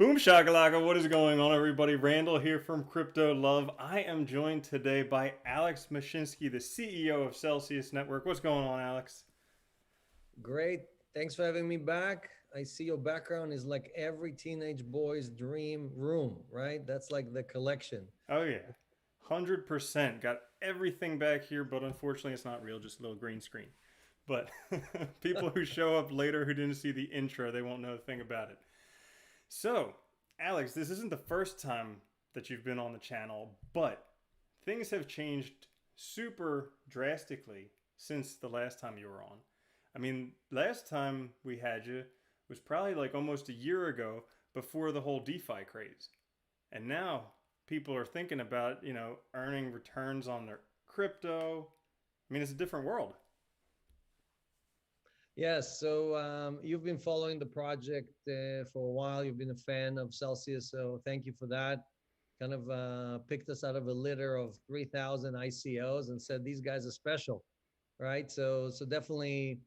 Boom shakalaka, what is going on, everybody? Randall here from Crypto Love. I am joined today by Alex Mashinsky, the CEO of Celsius Network. What's going on, Alex? Great. Thanks for having me back. I see your background is like every teenage boy's dream room, right? That's like the collection. Oh, yeah. 100%. Got everything back here, but unfortunately, it's not real, just a little green screen. But people who show up later who didn't see the intro, they won't know a thing about it. So, Alex, this isn't the first time that you've been on the channel, but things have changed super drastically since the last time you were on. I mean, last time we had you was probably like almost a year ago before the whole DeFi craze. And now people are thinking about, earning returns on their crypto. I mean, it's a different world. Yes. So you've been following the project for a while. You've been a fan of Celsius. So thank you for that. Kind of picked us out of a litter of 3,000 ICOs and said these guys are special, right? So definitely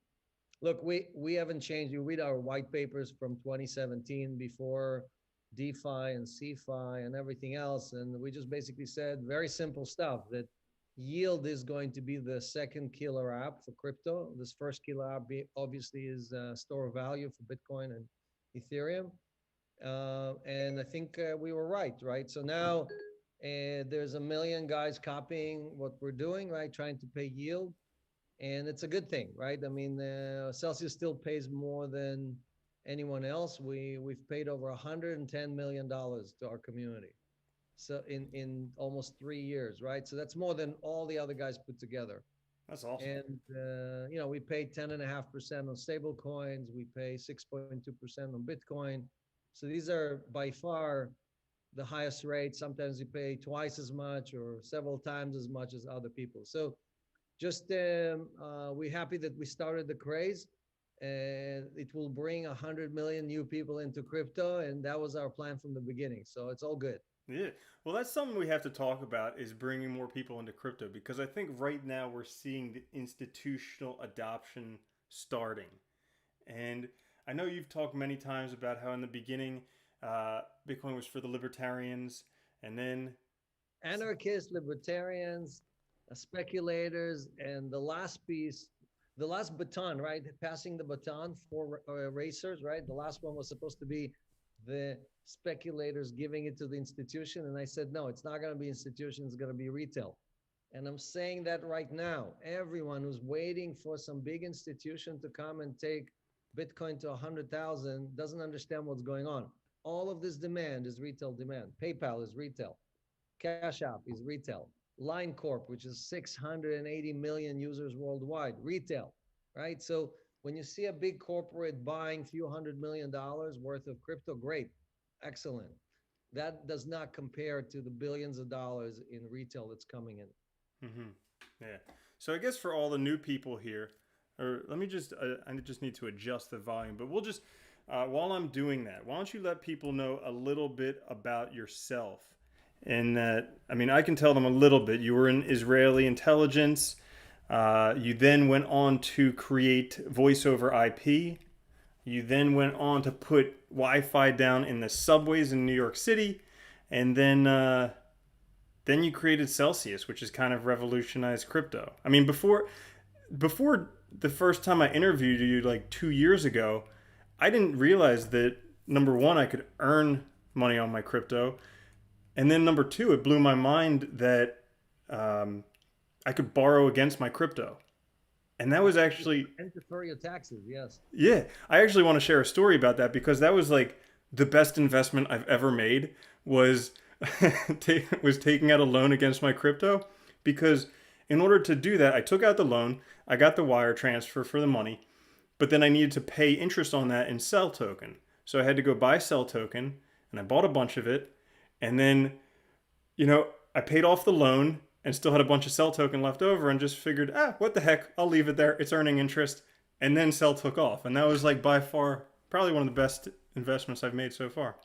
look, we haven't changed. You read our white papers from 2017 before DeFi and CeFi and everything else, and we just basically said very simple stuff that yield is going to be the second killer app for crypto. This first killer app obviously is store of value for Bitcoin and Ethereum, and I think we were right, right? So now there's a million guys copying what we're doing, right? Trying to pay yield, and it's a good thing, right? I mean, Celsius still pays more than anyone else. We've paid over 110 million dollars to our community, so in almost 3 years, right? So that's more than all the other guys put together. That's awesome. And we pay 10.5% on stable coins. We pay 6.2% on Bitcoin. So these are by far the highest rates. Sometimes you pay twice as much or several times as much as other people. So just we're happy that we started the craze, and it will bring 100 million new people into crypto, and that was our plan from the beginning. So it's all good. Yeah. Well, that's something we have to talk about is bringing more people into crypto because I think right now we're seeing the institutional adoption starting. And I know you've talked many times about how in the beginning Bitcoin was for the libertarians, and then Anarchists, libertarians, speculators, and the last piece, the last baton, right? Passing the baton for racers, right? The last one was supposed to be the speculators giving it to the institution. And I said, no, it's not going to be institution, it's going to be retail. And I'm saying that right now. Everyone who's waiting for some big institution to come and take Bitcoin to 100,000 doesn't understand what's going on. All of this demand is retail demand. PayPal is retail. Cash App is retail. Line Corp, which is 680 million users worldwide, retail, right? So when you see a big corporate buying a few $100 million worth of crypto, great, excellent. That does not compare to the billions of dollars in retail that's coming in. hmm yeah. So I guess for all the new people here, or let me just, I just need to adjust the volume, but we'll just, while I'm doing that, why don't you let people know a little bit about yourself? And that, I mean, I can tell them a little bit. You were in Israeli intelligence. You then went on to create voice over IP. You then went on to put Wi-Fi down in the subways in New York City, and then you created Celsius, which has kind of revolutionized crypto. I mean, before the first time I interviewed you like 2 years ago, I didn't realize that number one, I could earn money on my crypto, and then number two, it blew my mind that I could borrow against my crypto, and that was actually And defer your taxes, yes. yeah. I actually want to share a story about that because that was like the best investment I've ever made was was taking out a loan against my crypto because in order to do that, I took out the loan, I got the wire transfer for the money, but then I needed to pay interest on that in Cell token. So I had to go buy Cell token and I bought a bunch of it. And then, I paid off the loan and still had a bunch of Cell token left over and just figured, what the heck? I'll leave it there. It's earning interest. And then Cell took off. And that was like by far probably one of the best investments I've made so far.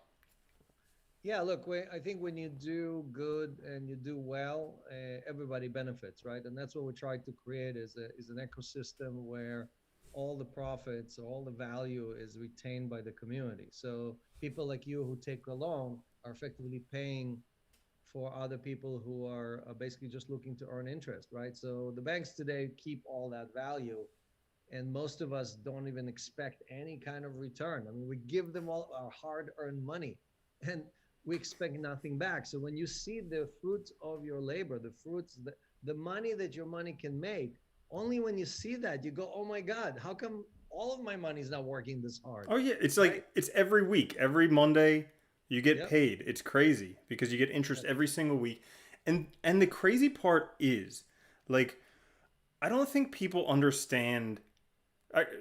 Yeah, look, I think when you do good and you do well, everybody benefits, right? And that's what we try to create is an ecosystem where all the profits, all the value is retained by the community. So people like you who take a loan are effectively paying for other people who are basically just looking to earn interest, right? So the banks today keep all that value, and most of us don't even expect any kind of return. I mean, we give them all our hard-earned money, and we expect nothing back. So when you see the fruits of your labor, the money that your money can make, only when you see that you go, "Oh my God, how come all of my money is not working this hard?" Oh yeah, it's Right? like it's every week, every Monday you get Yep. paid. It's crazy because you get interest every single week. And the crazy part is like I don't think people understand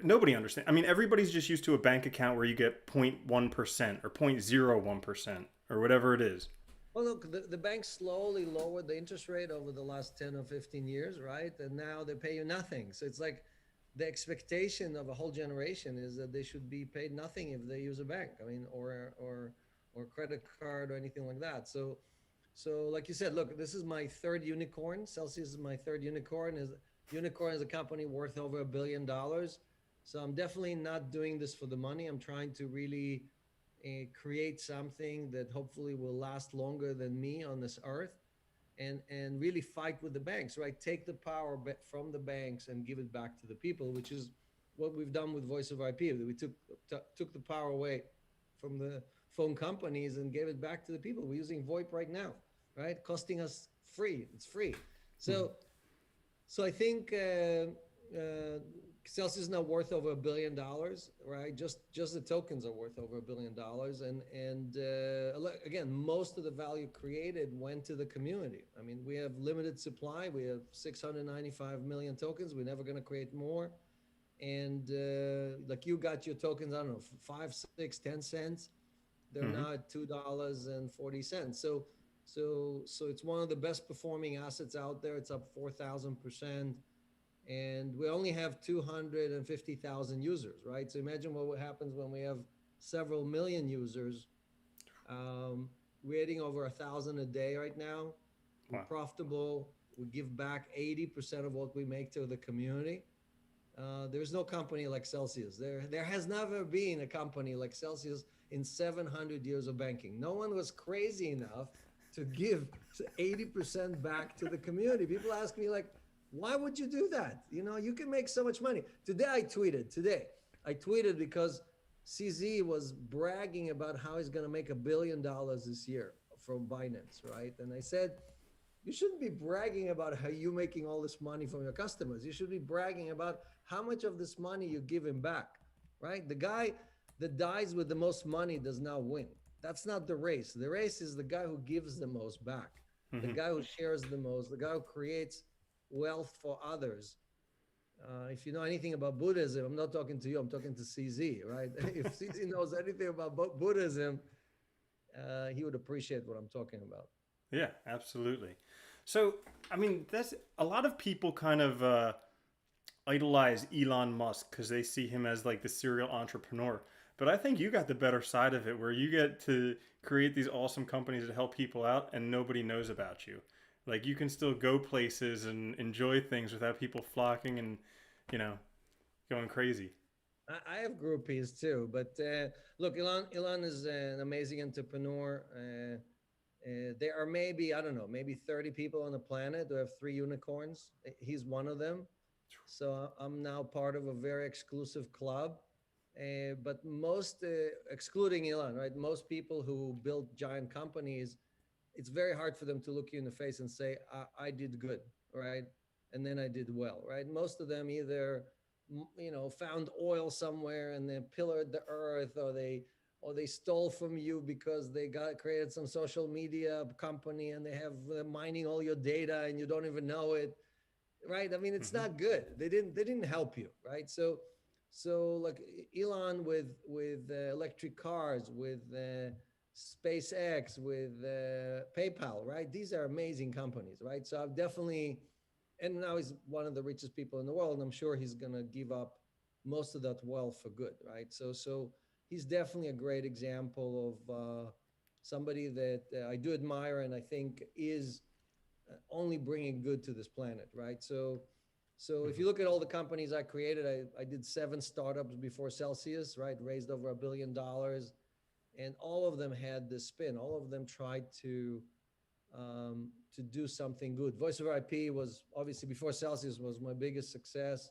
nobody understands. I mean, everybody's just used to a bank account where you get 0.1% or 0.01% or whatever it is. Well, look, the banks slowly lowered the interest rate over the last 10 or 15 years, right? And now they pay you nothing. So it's like the expectation of a whole generation is that they should be paid nothing if they use a bank. I mean, or credit card or anything like that. So like you said, look, this is my third unicorn. Celsius is my third unicorn. Unicorn is a company worth over $1 billion. So I'm definitely not doing this for the money. I'm trying to really create something that hopefully will last longer than me on this earth, and really fight with the banks, right? Take the power from the banks and give it back to the people, which is what we've done with Voice of IP. We took the power away from the phone companies and gave it back to the people. We're using VoIP right now, right? Costing us free. It's free. Mhm. So I think Celsius is now worth over $1 billion, right? Just the tokens are worth over $1 billion, and again, most of the value created went to the community. I mean, we have limited supply. We have 695 million tokens. We're never going to create more. And like you got your tokens, I don't know, 5, 6, 10 cents. They're Mhm. now at $2.40. So it's one of the best performing assets out there. It's up 4,000%, and we only have 250,000 users, right? So imagine what happens when we have several million users. We're adding over 1,000 a day right now. We're Wow. profitable. We give back 80% of what we make to the community. There's no company like Celsius. There has never been a company like Celsius in 700 years of banking. No one was crazy enough to give 80% back to the community. People ask me like, why would you do that? You know, you can make so much money. Today I tweeted because CZ was bragging about how he's going to make $1 billion this year from Binance, right? And I said, you shouldn't be bragging about how you making all this money from your customers. You should be bragging about how much of this money you give him back, right? The guy that dies with the most money does not win. That's not the race. The race is the guy who gives the most back, the Mhm. guy who shares the most, the guy who creates wealth for others. If you know anything about Buddhism, I'm not talking to you, I'm talking to CZ, right? If CZ knows anything about Buddhism, he would appreciate what I'm talking about. Yeah, absolutely. So, I mean, that's a lot of people kind of idolize Elon Musk because they see him as like the serial entrepreneur. But I think you got the better side of it where you get to create these awesome companies that help people out and nobody knows about you. Like you can still go places and enjoy things without people flocking and, you know, going crazy. I have groupies too, but look, Elon is an amazing entrepreneur. There are maybe, I don't know, maybe 30 people on the planet who have three unicorns. He's one of them. So I'm now part of a very exclusive club. But most, excluding Elon, right? Most people who build giant companies, it's very hard for them to look you in the face and say, I did good, right? And then I did well, right? Most of them either, found oil somewhere and then pillared the earth, or they stole from you because they got created some social media company and they have mining all your data and you don't even know it, right? I mean, it's Hmm. not good. They didn't help you, right? So like Elon with electric cars, with SpaceX, with PayPal, right? These are amazing companies, right? So I've definitely, and now he's one of the richest people in the world, and I'm sure he's gonna give up most of that wealth for good, right? So he's definitely a great example of somebody that I do admire and I think is only bringing good to this planet, right? So So if you look at all the companies I created, I did 7 startups before Celsius, right? Raised over $1 billion, and all of them had this spin. All of them tried to do something good. Voice over IP was obviously before Celsius was my biggest success.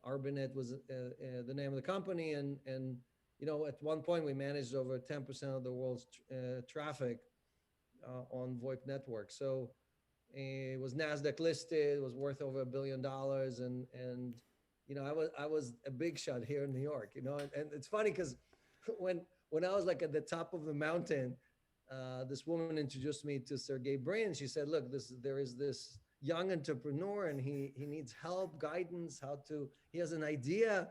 Arbinet was the name of the company, and at one point we managed over 10% of the world's traffic on VoIP network. So it was Nasdaq listed. It was worth over $1 billion, and I was a big shot here in New York. And it's funny because when I was like at the top of the mountain, this woman introduced me to Sergey Brin. She said, "Look, there is this young entrepreneur, and he needs help, guidance, he has an idea."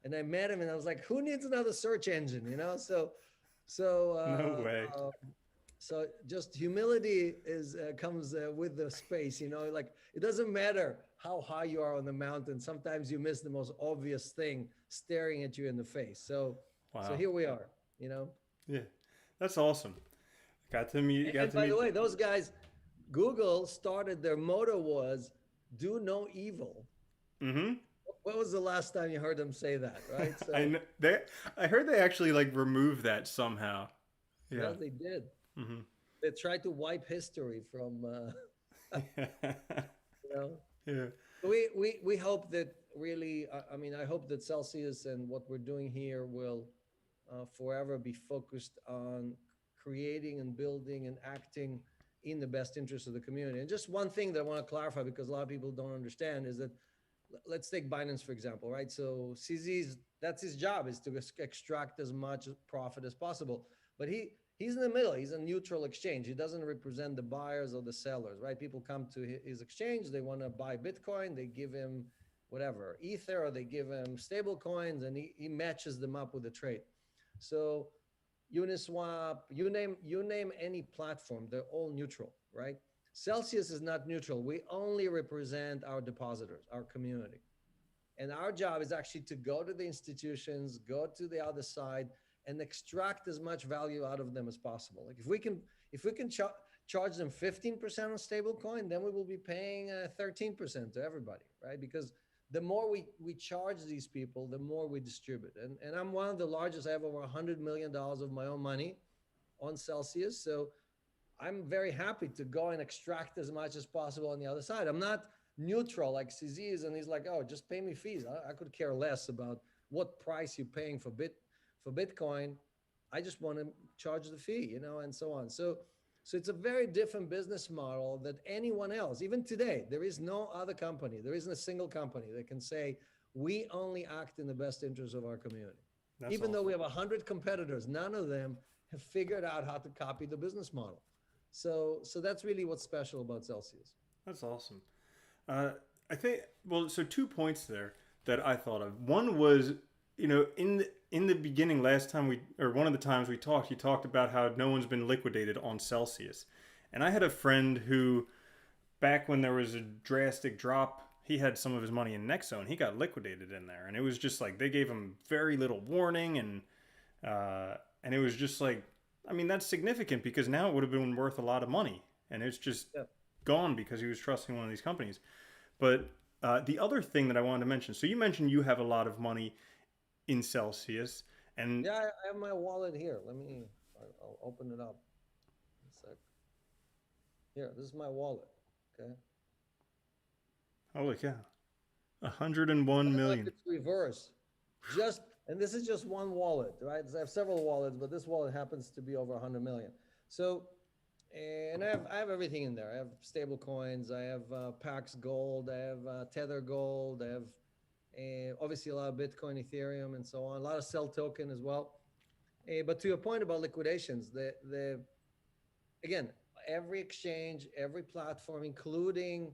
And I met him, and I was like, "Who needs another search engine?" So No way. so just humility comes with the space. Like it doesn't matter how high you are on the mountain. Sometimes you miss the most obvious thing staring at you in the face. So Wow. here we are. You know. Yeah, that's awesome. Got to meet. Got And to by the meet. way, those guys, Google started, their motto was "Do no evil." Mm-hmm. When was the last time you heard them say that? Right. I So know they. I heard they actually like removed that somehow. yeah, Yeah. they did. Mm-hmm. They tried to wipe history from. You know. Yeah. We hope that really, I mean, I hope that Celsius and what we're doing here will forever be focused on creating and building and acting in the best interest of the community. And just one thing that I want to clarify, because a lot of people don't understand, is that let's take Binance for example, right? So CZ's, that's his job, is to extract as much profit as possible. But he's in the middle. He's a neutral exchange. He doesn't represent the buyers or the sellers, right? People come to his exchange, they want to buy Bitcoin, they give him whatever Ether, or they give him stable coins, and he matches them up with the trade. So Uniswap, you name any platform, they're all neutral, right? Celsius is not neutral. We only represent our depositors, our community. And our job is actually to go to the institutions, go to the other side, and extract as much value out of them as possible. Like if we can charge them 15% on stablecoin, then we will be paying 13% to everybody, right? Because the more we charge these people, the more we distribute. And I'm one of the largest. I have over $100 million of my own money on Celsius. So I'm very happy to go and extract as much as possible on the other side. I'm not neutral like CZ is, and he's like, "Oh, just pay me fees." I could care less about what price you're paying for Bitcoin. I just want to charge the fee, and so on. So it's a very different business model that anyone else, even today, there is no other company, there isn't a single company that can say we only act in the best interest of our community. That's Even though awesome. we have 100 competitors, none of them have figured out how to copy the business model. So that's really what's special about Celsius. That's awesome. Uh, I think well, so 2 points there that I thought of. One was, in the beginning, last time we or one of the times we talked, you talked about how no one's been liquidated on Celsius, and I had a friend who, back when there was a drastic drop, he had some of his money in Nexo, he got liquidated in there, and it was just like they gave him very little warning, and it was just like, I mean, that's significant because now it would have been worth a lot of money, and it's just Yeah. gone because he was trusting one of these companies. But the other thing that I wanted to mention, so you mentioned you have a lot of money in Celsius, and Yeah, I have my wallet here. I'll open it up. One sec. Here, this is my wallet. Okay. holy cow, 101 Kind of like million. it's reverse. And this is just one wallet, right? So I have several wallets, but this wallet happens to be over 100 million. So, and I have everything in there. I have stable coins. I have Pax Gold. I have Tether Gold. I have obviously a lot of Bitcoin, Ethereum, and so on. A lot of Cell token as well. But to your point about liquidations, the again, every exchange, every platform, including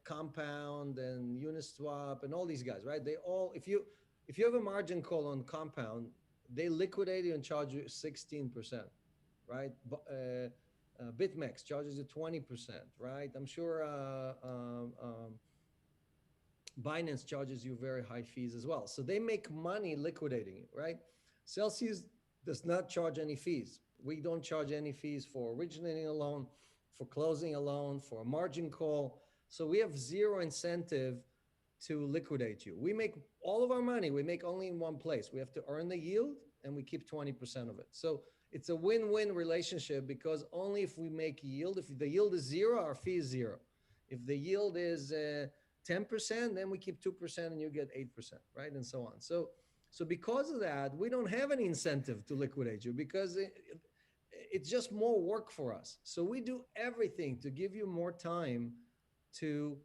Compound and Uniswap and all these guys, right? They all, if you have a margin call on Compound, they liquidate you and charge you 16%, right? BitMEX charges you 20%, right? I'm sure Binance charges you very high fees as well. So they make money liquidating it, right? Celsius does not charge any fees. We don't charge any fees for originating a loan, for closing a loan, for a margin call. So we have zero incentive to liquidate you. We make all of our money, we make only in one place. We have to earn the yield and we keep 20% of it. So it's a win-win relationship because only if we make yield, if the yield is zero, our fee is zero. If the yield is 10%, then we keep 2% and you get 8%, right? And so on. So because of that, we don't have any incentive to liquidate you because it's just more work for us. So we do everything to give you more time to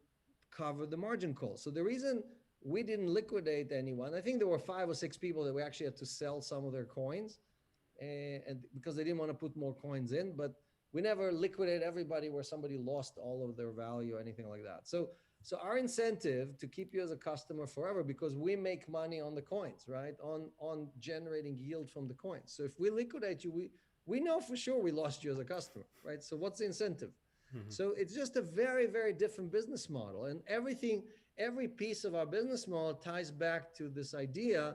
cover the margin call. So the reason we didn't liquidate anyone, I think there were 5 or 6 people that we actually had to sell some of their coins, and because they didn't want to put more coins in, but we never liquidate everybody where somebody lost all of their value or anything like that. So our incentive to keep you as a customer forever, because we make money on the coins, right? On generating yield from the coins. So if we liquidate you, we know for sure we lost you as a customer, right? So what's the incentive? Mm-hmm. So it's just a very, very different business model. And every piece of our business model ties back to this idea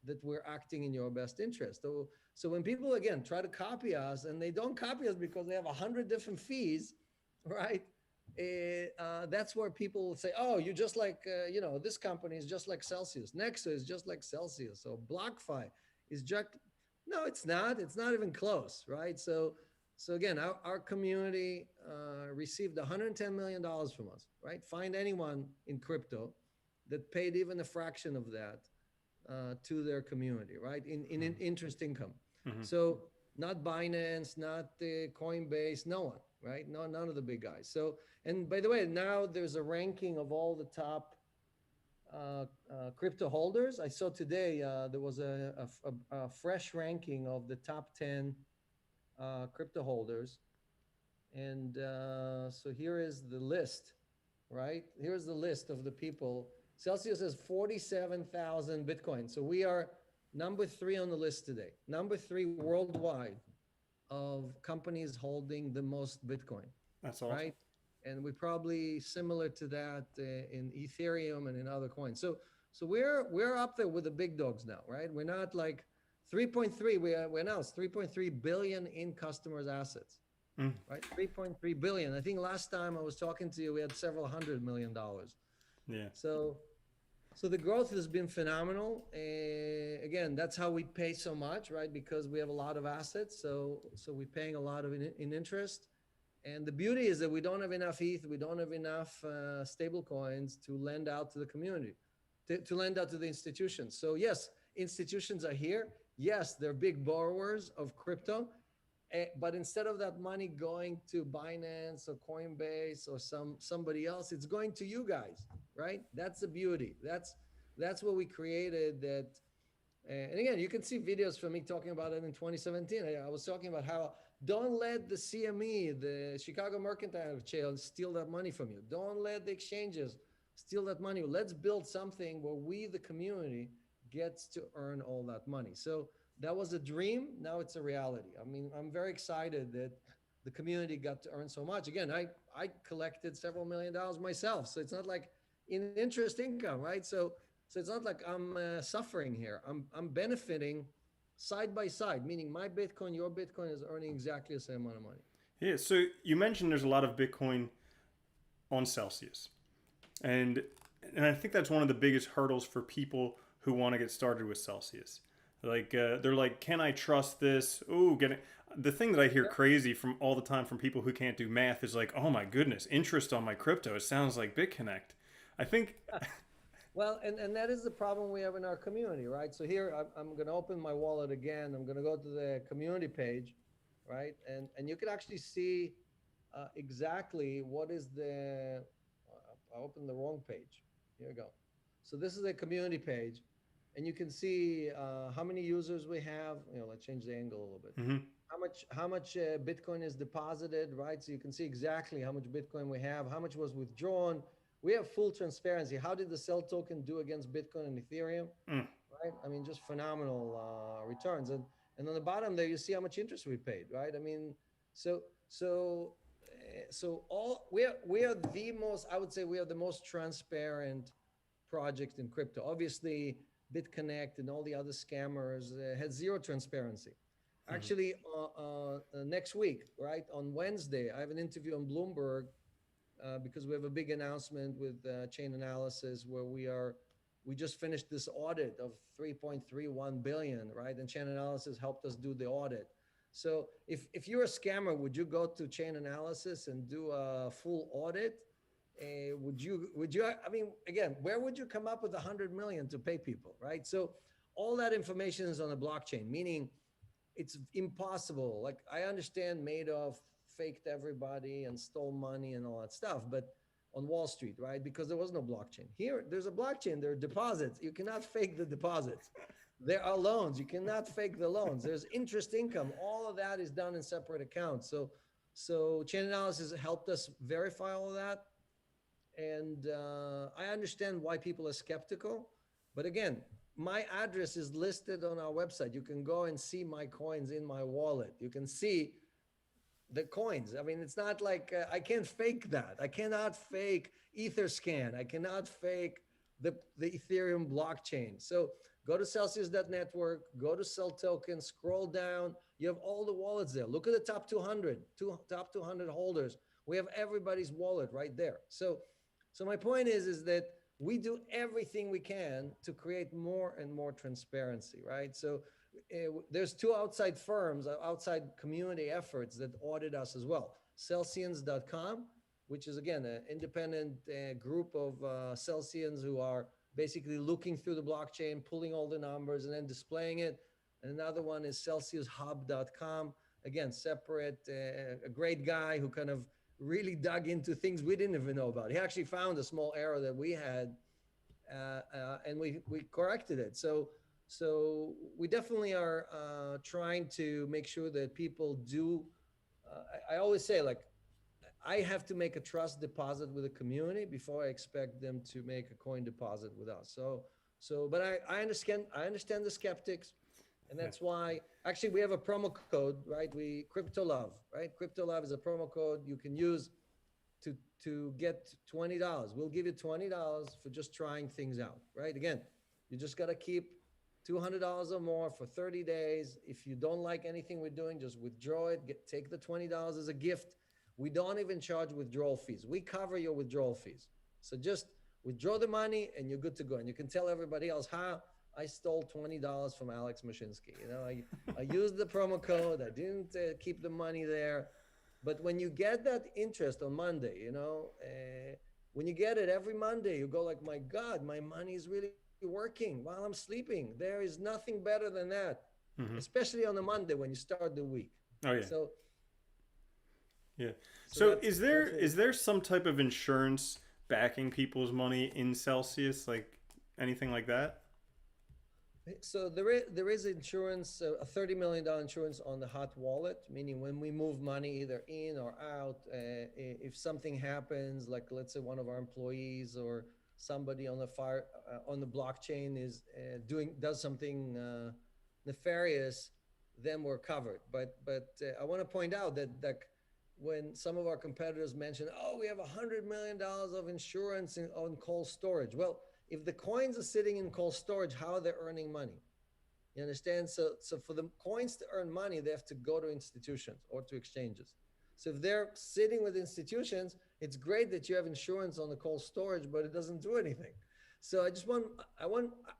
that we're acting in your best interest. So when people, again, try to copy us, and they don't copy us because they have 100 different fees, right? That's where people will say, oh, you just like, this company is just like Celsius. Nexa is just like Celsius. So BlockFi is just, no, it's not. It's not even close, right? So again, our community received $110 million from us, right? Find anyone in crypto that paid even a fraction of that to their community, right? In interest income. Mm-hmm. So not Binance, not Coinbase, no one, right? No, none of the big guys. So, and by the way, now there's a ranking of all the top crypto holders. I saw today there was a fresh ranking of the top 10 crypto holders. And so here is the list, right? Here's the list of the people. Celsius has 47,000 Bitcoin. So we are number 3 on the list today. Number 3 worldwide of companies holding the most Bitcoin. That's awesome. Right? And we're probably similar to that in Ethereum and in other coins. So we're up there with the big dogs now, right? We're not like 3.3. We announced 3.3 billion in customers' assets, right? 3.3 billion. I think last time I was talking to you, we had several $100 million. Yeah. So the growth has been phenomenal. Again, that's how we pay so much, right? Because we have a lot of assets. So we're paying a lot of in interest. And the beauty is that we don't have enough ETH, we don't have enough stable coins to lend out to the community, to lend out to the institutions. So yes, institutions are here. Yes, they're big borrowers of crypto, but instead of that money going to Binance or Coinbase or somebody else, it's going to you guys, right? That's the beauty. That's what we created. That, and again, you can see videos from me talking about it in 2017. I was talking about how don't let the CME, the Chicago Mercantile Exchange, steal that money from you. Don't let the exchanges steal that money. Let's build something where we, the community, gets to earn all that money. So that was a dream. Now it's a reality. I mean, I'm very excited that the community got to earn so much. Again, I collected several $1 million myself. So it's not like in interest income, right? So it's not like I'm suffering here. I'm benefiting side by side, meaning my Bitcoin, your Bitcoin is earning exactly the same amount of money. Yeah. So you mentioned there's a lot of Bitcoin on Celsius, and I think that's one of the biggest hurdles for people who want to get started with Celsius. Like they're like, can I trust this? Ooh, get it. The thing that I hear crazy from all the time from people who can't do math is like, oh my goodness, interest on my crypto. It sounds like BitConnect. I think. Well, and that is the problem we have in our community, right? So here, I'm going to open my wallet again. I'm going to go to the community page, right? And you can actually see exactly what is the, I opened the wrong page. Here we go. So this is a community page. And you can see how many users we have. Let's change the angle a little bit. Mm-hmm. How much Bitcoin is deposited, right? So you can see exactly how much Bitcoin we have, how much was withdrawn. We have full transparency. How did the Cell token do against Bitcoin and Ethereum? Right? I mean, just phenomenal returns. And on the bottom there, you see how much interest we paid, right? I mean, so all we are the most, I would say, we are the most transparent project in crypto. Obviously, BitConnect and all the other scammers had zero transparency. Actually, next week, right, on Wednesday, I have an interview on Bloomberg because we have a big announcement with chain analysis where we just finished this audit of 3.31 billion, right? And chain analysis helped us do the audit. So if you're a scammer, would you go to chain analysis and do a full audit? Would you, I mean, again, where would you come up with 100 million to pay people, right? So all that information is on the blockchain, meaning it's impossible. Like, I understand Madoff faked everybody and stole money and all that stuff, but on Wall Street, right? Because there was no blockchain. Here, there's a blockchain. There are deposits. You cannot fake the deposits. There are loans. You cannot fake the loans. There's interest income. All of that is done in separate accounts. So chain analysis helped us verify all of that. And I understand why people are skeptical, but again, my address is listed on our website. You can go and see my coins in my wallet. You can see the coins. I mean, it's not like I can't fake that. I cannot fake Etherscan. I cannot fake the Ethereum blockchain. So go to Celsius.network, go to Sell Token, scroll down. You have all the wallets there. Look at the top 200, top 200 holders. We have everybody's wallet right there. So my point is that we do everything we can to create more and more transparency, right? So there's two outside firms, outside community efforts that audit us as well. Celsians.com, which is again an independent group of Celsians who are basically looking through the blockchain, pulling all the numbers and then displaying it. And another one is CelsiusHub.com, again, separate, a great guy who kind of really dug into things we didn't even know about. He actually found a small error that we had, and we corrected it. So we definitely are trying to make sure that people do. I always say, like, I have to make a trust deposit with the community before I expect them to make a coin deposit with us. But I understand the skeptics. And that's why, actually, we have a promo code, right? Crypto Love, right? Crypto Love is a promo code you can use to get $20. We'll give you $20 for just trying things out, right? Again, you just got to keep $200 or more for 30 days. If you don't like anything we're doing, just withdraw it. Take the $20 as a gift. We don't even charge withdrawal fees. We cover your withdrawal fees. So just withdraw the money and you're good to go. And you can tell everybody else how I stole $20 from Alex Mashinsky. You know, I used the promo code. I didn't keep the money there. But when you get that interest on Monday, you know, when you get it every Monday, you go like, my God, my money is really working while I'm sleeping. There is nothing better than that, especially on a Monday when you start the week. Oh, yeah. So, yeah. So is there some type of insurance backing people's money in Celsius, like anything like that? So there is insurance, a $30 million insurance on the hot wallet, meaning when we move money either in or out, if something happens, like let's say one of our employees or somebody on the blockchain does something nefarious, then we're covered. But I want to point out that when some of our competitors mention, oh, we have $100 million of insurance on cold storage. Well, if the coins are sitting in cold storage, how are they earning money? You understand? So for the coins to earn money, they have to go to institutions or to exchanges. So if they're sitting with institutions, it's great that you have insurance on the cold storage, but it doesn't do anything. So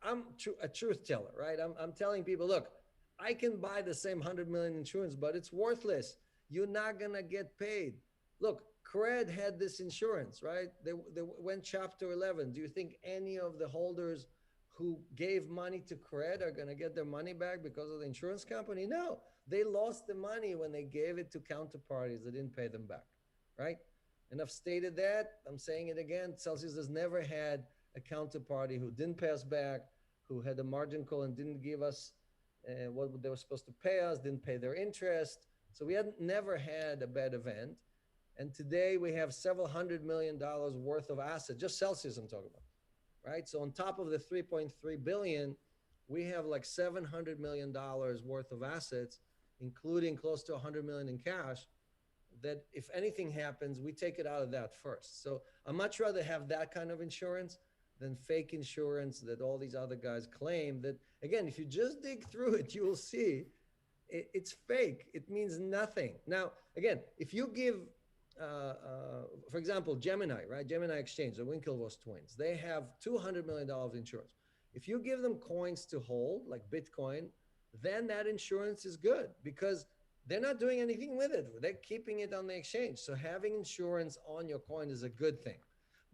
I'm a truth teller, right? I'm telling people, look, I can buy the same 100 million insurance, but it's worthless. You're not gonna get paid. Look, Cred had this insurance, right? They went Chapter 11. Do you think any of the holders who gave money to Cred are going to get their money back because of the insurance company? No, they lost the money when they gave it to counterparties that didn't pay them back, right? And I've stated that. I'm saying it again. Celsius has never had a counterparty who didn't pay us back, who had a margin call and didn't give us what they were supposed to pay us, didn't pay their interest. So we never had a bad event. And today we have several $100 million worth of assets, just Celsius I'm talking about, right? So on top of the 3.3 billion, we have like $700 million worth of assets, including close to 100 million in cash, that if anything happens, we take it out of that first. So I'd much rather have that kind of insurance than fake insurance that all these other guys claim that, again, if you just dig through it, you will see it's fake. It means nothing. Now, again, if you give for example, Gemini, right? Gemini Exchange, the Winklevoss twins, they have $200 million of insurance. If you give them coins to hold, like Bitcoin, then that insurance is good because they're not doing anything with it. They're keeping it on the exchange. So having insurance on your coin is a good thing.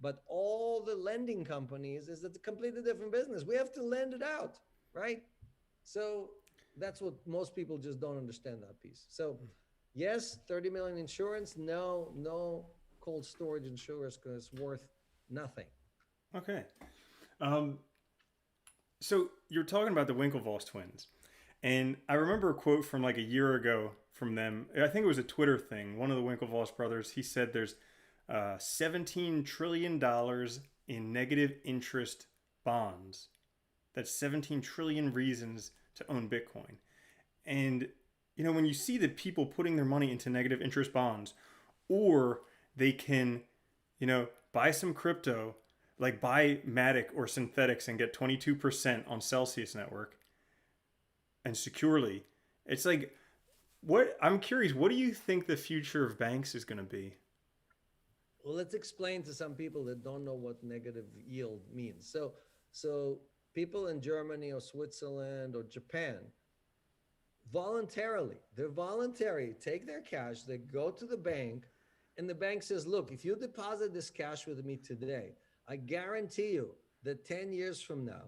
But all the lending companies is a completely different business. We have to lend it out, right? So that's what most people just don't understand that piece. So yes, 30 million insurance. No, no cold storage insurance because it's worth nothing. Okay. Um, so you're talking about the Winklevoss twins, and I remember a quote from like a year ago from them. I think it was a Twitter thing. One of the Winklevoss brothers, he said there's $17 trillion in negative interest bonds. That's 17 trillion reasons to own Bitcoin. And when you see the people putting their money into negative interest bonds, or they can, buy some crypto, like buy Matic or Synthetics and get 22% on Celsius network and securely. It's like, what I'm curious, what do you think the future of banks is going to be? Well, let's explain to some people that don't know what negative yield means. So people in Germany or Switzerland or Japan voluntarily, they're voluntary, take their cash, they go to the bank, and the bank says, look, if you deposit this cash with me today, I guarantee you that 10 years from now,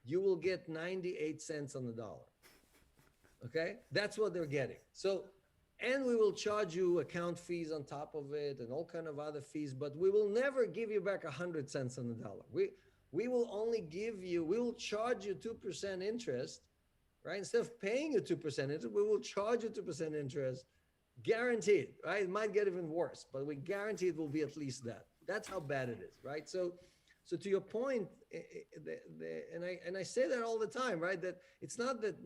you will get 98 cents on the dollar. Okay? That's what they're getting. So, and we will charge you account fees on top of it and all kind of other fees, but we will never give you back 100 cents on the dollar. We will only give you, we will charge you 2% interest, right? Instead of paying you 2% interest, we will charge you 2% interest, guaranteed, right? It might get even worse, but we guarantee it will be at least that. That's how bad it is, right? So to your point, and I say that all the time, right? That it's not that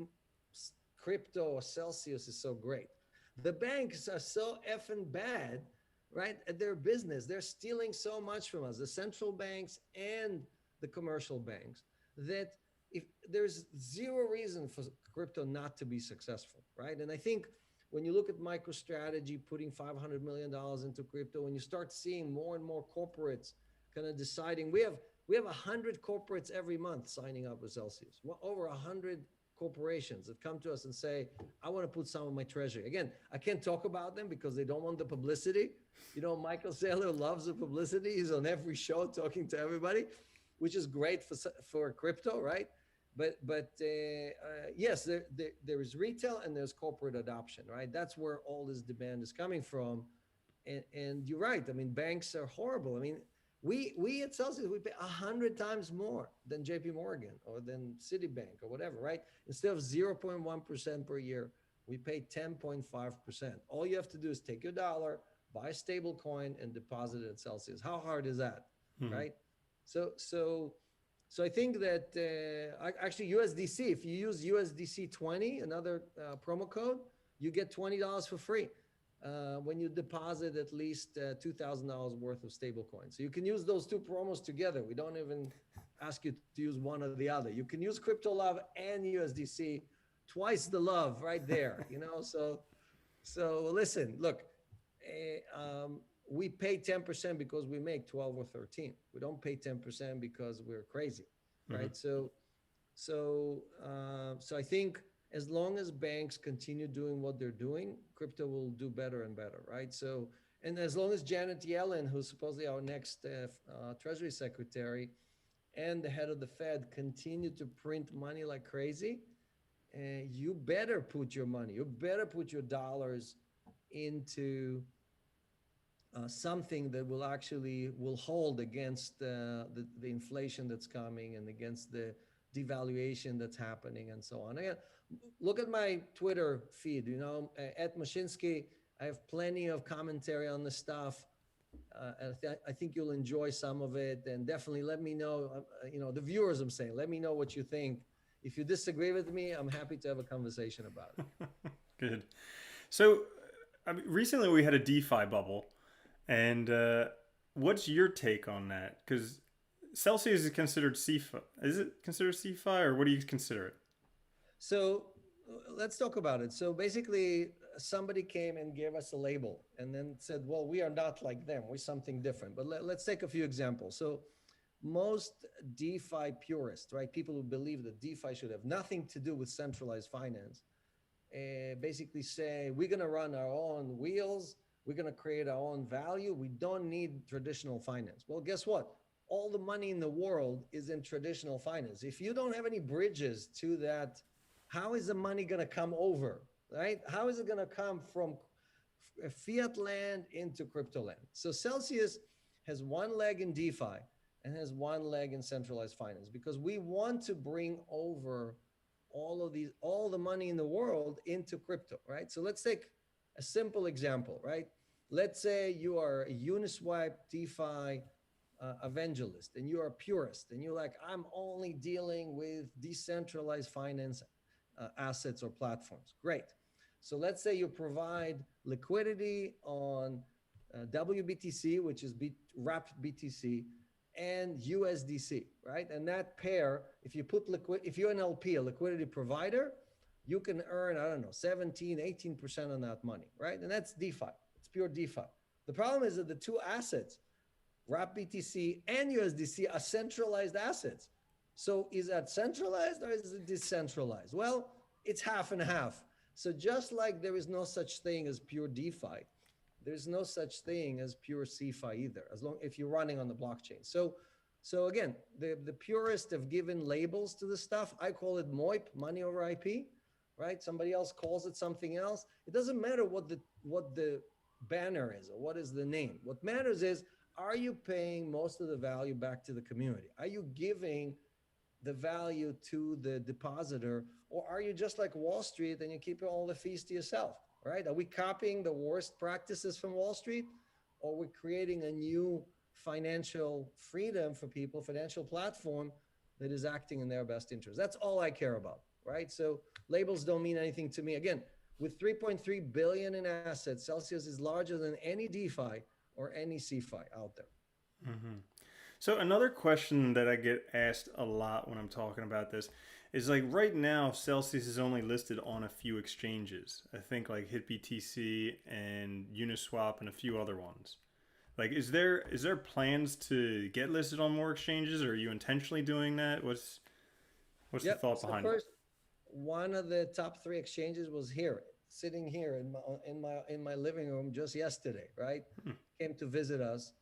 crypto or Celsius is so great. The banks are so effing bad, right, at their business. They're stealing so much from us, the central banks and the commercial banks, that if there's zero reason for crypto not to be successful, right? And I think when you look at MicroStrategy putting $500 million into crypto, when you start seeing more and more corporates kind of deciding, we have 100 corporates every month signing up with Celsius. Well, over 100 corporations that come to us and say, I want to put some of my treasury. Again, I can't talk about them because they don't want the publicity. Michael Saylor loves the publicity. He's on every show talking to everybody, which is great for crypto, right? But yes, there is retail and there's corporate adoption, right? That's where all this demand is coming from. And you're right. I mean, banks are horrible. I mean, we at Celsius, we pay 100 times more than JP Morgan or than Citibank or whatever, right? Instead of 0.1% per year, we pay 10.5%. All you have to do is take your dollar, buy a stable coin, and deposit it at Celsius. How hard is that, right? So I think that actually USDC, if you use USDC 20, another promo code, you get $20 for free when you deposit at least $2,000 worth of stable coins. So you can use those two promos together. We don't even ask you to use one or the other. You can use Crypto Love and USDC, twice the love right there, So listen, look, we pay 10% because we make 12 or 13. We don't pay 10% because we're crazy, right? Mm-hmm. So I think as long as banks continue doing what they're doing, crypto will do better and better, right? So, and as long as Janet Yellen, who's supposedly our next Treasury Secretary, and the head of the Fed continue to print money like crazy, you better put your money, you better put your dollars into something that will hold against the inflation that's coming and against the devaluation that's happening and so on. Again, look at my Twitter feed, at Mashinsky. I have plenty of commentary on this stuff. I think you'll enjoy some of it, and definitely let me know, the viewers, I'm saying, let me know what you think. If you disagree with me, I'm happy to have a conversation about it. Good. So recently we had a DeFi bubble. And what's your take on that? Because Celsius is considered CeFi. Is it considered CeFi, or what do you consider it? So let's talk about it. So basically, somebody came and gave us a label and then said, well, we are not like them, we're something different. But let's take a few examples. So most DeFi purists, right, people who believe that DeFi should have nothing to do with centralized finance, basically say, we're going to run our own wheels, we're going to create our own value, we don't need traditional finance. Well, guess what? All the money in the world is in traditional finance. If you don't have any bridges to that, how is the money going to come over, right? How is it going to come from fiat land into crypto land? So Celsius has one leg in DeFi and has one leg in centralized finance, because we want to bring over all the money in the world into crypto, right? So let's take a simple example, right? Let's say you are a Uniswap DeFi evangelist and you're a purist and you're like, I'm only dealing with decentralized finance assets or platforms. Great. So let's say you provide liquidity on WBTC, which is wrapped BTC, and USDC, right? And that pair, if you're an LP, a liquidity provider, you can earn, I don't know, 17, 18% on that money, right? And that's DeFi. It's pure DeFi. The problem is that the two assets, wrapped BTC and USDC, are centralized assets. So is that centralized or is it decentralized? Well, it's half and half. So just like there is no such thing as pure DeFi, there's no such thing as pure CeFi either, as long if you're running on the blockchain. So again, the purists have given labels to the stuff. I call it MOIP, money over IP, right? Somebody else calls it something else. It doesn't matter what the banner is or what is the name. What matters is, are you paying most of the value back to the community? Are you giving the value to the depositor, or are you just like Wall Street and you keep all the fees to yourself, right? Are we copying the worst practices from Wall Street, or we're creating a new financial freedom for people, financial platform that is acting in their best interest? That's all I care about, right? So labels don't mean anything to me. Again, with 3.3 billion in assets, Celsius is larger than any DeFi or any CeFi out there. Mm-hmm. So another question that I get asked a lot when I'm talking about this is, like, right now Celsius is only listed on a few exchanges. I think like HitBTC and Uniswap and a few other ones. Like, is there plans to get listed on more exchanges, or are you intentionally doing that? What's the thought behind first, one of the top 3 exchanges was here, sitting here in my living room just yesterday, right? Came to visit us.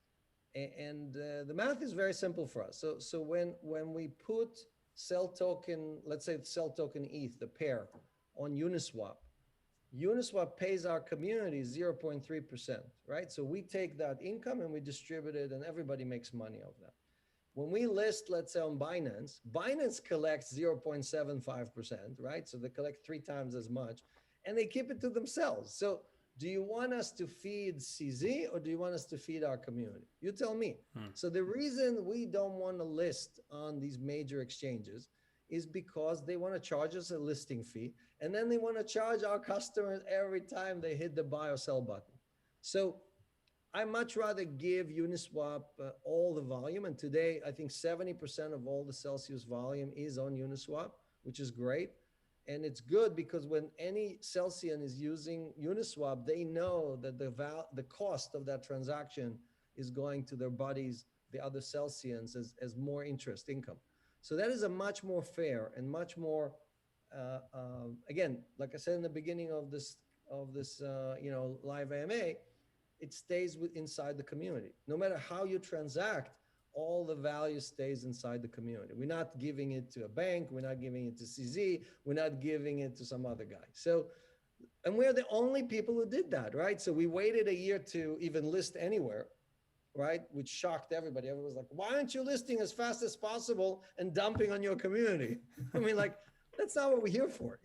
And the math is very simple for us. So when we put Cell token, let's say Cell token ETH, the pair, on Uniswap, Uniswap pays our community 0.3%, right? So we take that income and we distribute it, and everybody makes money off that. When we list, let's say on Binance, Binance collects 0.75%, right? So they collect 3 times as much, and they keep it to themselves. So do you want us to feed CZ, or do you want us to feed our community? You tell me. So the reason we don't want to list on these major exchanges is because they want to charge us a listing fee, and then they want to charge our customers every time they hit the buy or sell button. So I much rather give Uniswap all the volume. And today, I think 70% of all the Celsius volume is on Uniswap, which is great. And it's good because when any Celsian is using Uniswap, they know that the cost of that transaction is going to their buddies, the other Celsians, as more interest income. So that is a much more fair and much more, again, like I said in the beginning of this live AMA, it stays inside the community. No matter how you transact, all the value stays inside the community. We're not giving it to a bank. We're not giving it to CZ. We're not giving it to some other guy. So, and we're the only people who did that, right? So we waited a year to even list anywhere, right? Which shocked everybody. Everyone was like, why aren't you listing as fast as possible and dumping on your community? I mean, like, that's not what we're here for,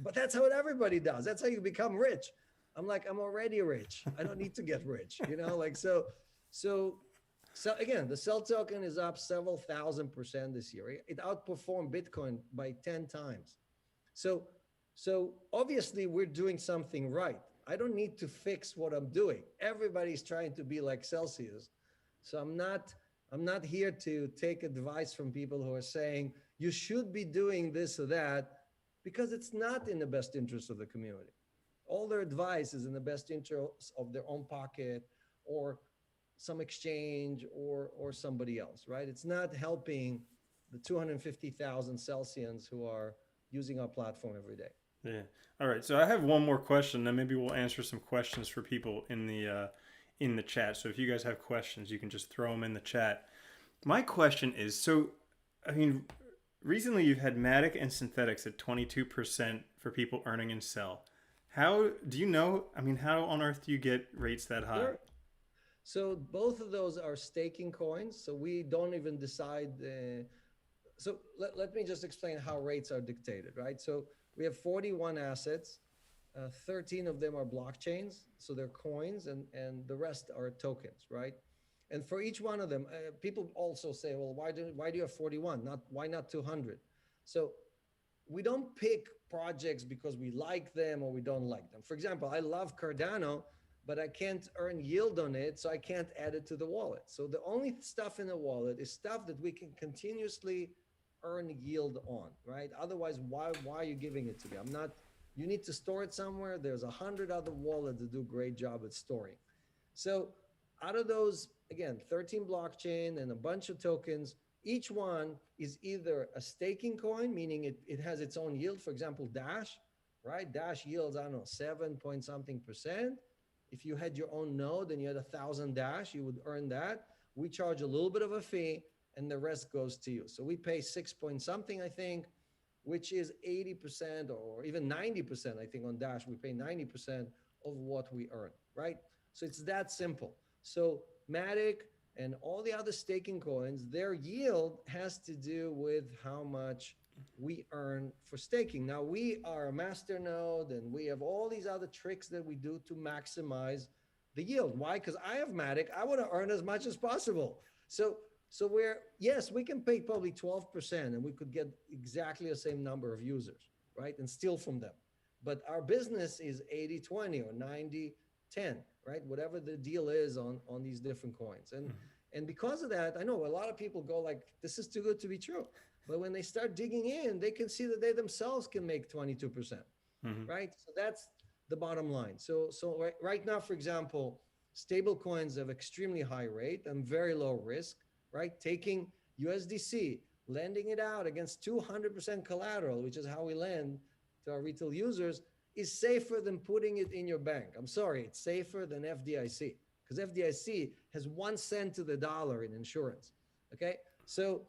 but that's how everybody does. That's how you become rich. I'm like, I'm already rich. I don't need to get rich, So again, the Cell token is up several thousand% this year. It outperformed Bitcoin by 10 times. So obviously we're doing something right. I don't need to fix what I'm doing. Everybody's trying to be like Celsius. So I'm not here to take advice from people who are saying you should be doing this or that, because it's not in the best interest of the community. All their advice is in the best interest of their own pocket, or some exchange, or somebody else, right? It's not helping the 250,000 Celsians who are using our platform every day. Yeah. All right. So I have one more question, then maybe we'll answer some questions for people in the chat. So if you guys have questions, you can just throw them in the chat. My question is, so I mean, recently you've had Matic and Synthetics at 22% for people earning in Cell. How do you know? I mean, how on earth do you get rates that high? Sure. So both of those are staking coins. So we don't even decide. So let me just explain how rates are dictated, right? So we have 41 assets. 13 of them are blockchains, so they're coins, and the rest are tokens, right? And for each one of them, people also say, well, why do you have 41? Why not 200? So we don't pick projects because we like them or we don't like them. For example, I love Cardano, but I can't earn yield on it, so I can't add it to the wallet. So the only stuff in the wallet is stuff that we can continuously earn yield on, right? Otherwise, why are you giving it to me? I'm not. You need to store it somewhere. There's 100 other wallets that do a great job at storing. So out of those, again, 13 blockchain and a bunch of tokens, each one is either a staking coin, meaning it has its own yield. For example, Dash, right? Dash yields, I don't know, 7 point something percent. If you had your own node and you had 1,000 Dash, you would earn that. We charge a little bit of a fee and the rest goes to you. So we pay 6 point something, I think, which is 80% or even 90%, I think on Dash, we pay 90% of what we earn, right? So it's that simple. So Matic and all the other staking coins, their yield has to do with how much we earn for staking. Now we are a master node and we have all these other tricks that we do to maximize the yield. Why? Because I have Matic. I want to earn as much as possible. So yes, we can pay probably 12% and we could get exactly the same number of users, right? And steal from them. But our business is 80-20 or 90-10, right? Whatever the deal is on these different coins. And because of that, I know a lot of people go like, this is too good to be true. But when they start digging in, they can see that they themselves can make 22%, right? So that's the bottom line. So right now, for example, stable coins have extremely high rate and very low risk, right? Taking USDC, lending it out against 200% collateral, which is how we lend to our retail users, is safer than putting it in your bank. I'm sorry, it's safer than FDIC, because FDIC has 1 cent to the dollar in insurance. Okay, so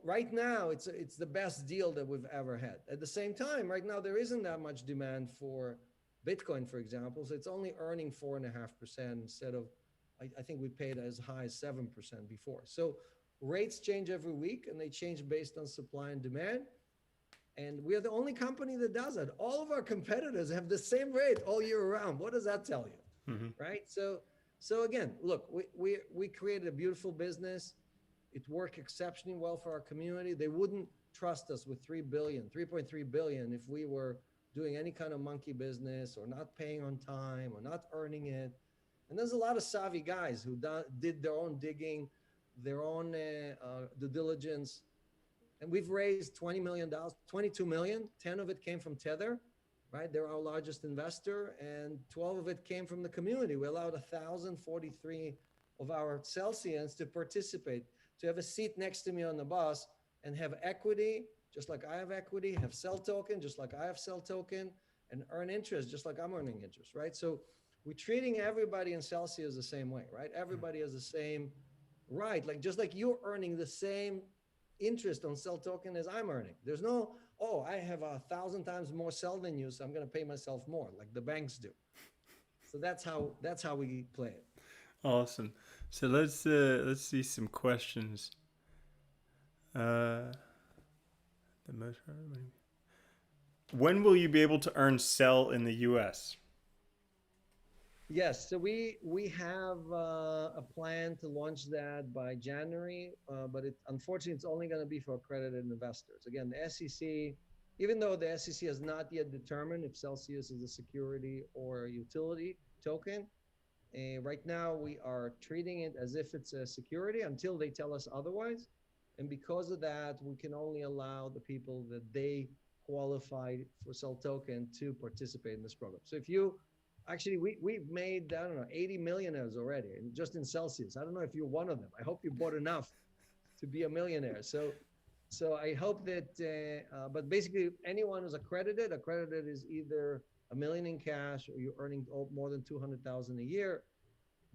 right now it's the best deal that we've ever had. At the same time, right now there isn't that much demand for Bitcoin, for example, so it's only earning 4.5% instead of, I think we paid as high as 7% before. So rates change every week and they change based on supply and demand. And we are the only company that does it. All of our competitors have the same rate all year round. What does that tell you? Right? So again, look, we created a beautiful business. It worked exceptionally well for our community. They wouldn't trust us with 3.3 billion if we were doing any kind of monkey business or not paying on time or not earning it. And there's a lot of savvy guys who did their own digging, their own due diligence. And we've raised $20 million, 22 million. 10 of it came from Tether, right? They're our largest investor. And 12 of it came from the community. We allowed 1,043 of our Celsians to participate, to have a seat next to me on the bus and have equity, just like I have equity, have Cell token, just like I have Cell token, and earn interest, just like I'm earning interest, right? So we're treating everybody in Celsius the same way, right? Everybody has the same right, like just like you're earning the same interest on Cell token as I'm earning. There's no, oh, I have 1,000 times more Cell than you, so I'm going to pay myself more, like the banks do. So that's how we play it. Awesome. So let's see some questions. The most. When will you be able to earn Cell in the U.S.? Yes, so we have a plan to launch that by January, but unfortunately it's only going to be for accredited investors. Again, the SEC, even though the SEC has not yet determined if Celsius is a security or a utility token, right now we are treating it as if it's a security until they tell us otherwise. And because of that, we can only allow the people that they qualify for Cell Token to participate in this program. So if you actually, we've made, I don't know, 80 millionaires already, and just in Celsius. I don't know if you're one of them. I hope you bought enough to be a millionaire. So I hope that, but basically anyone who's accredited is either a million in cash or you're earning more than 200,000 a year.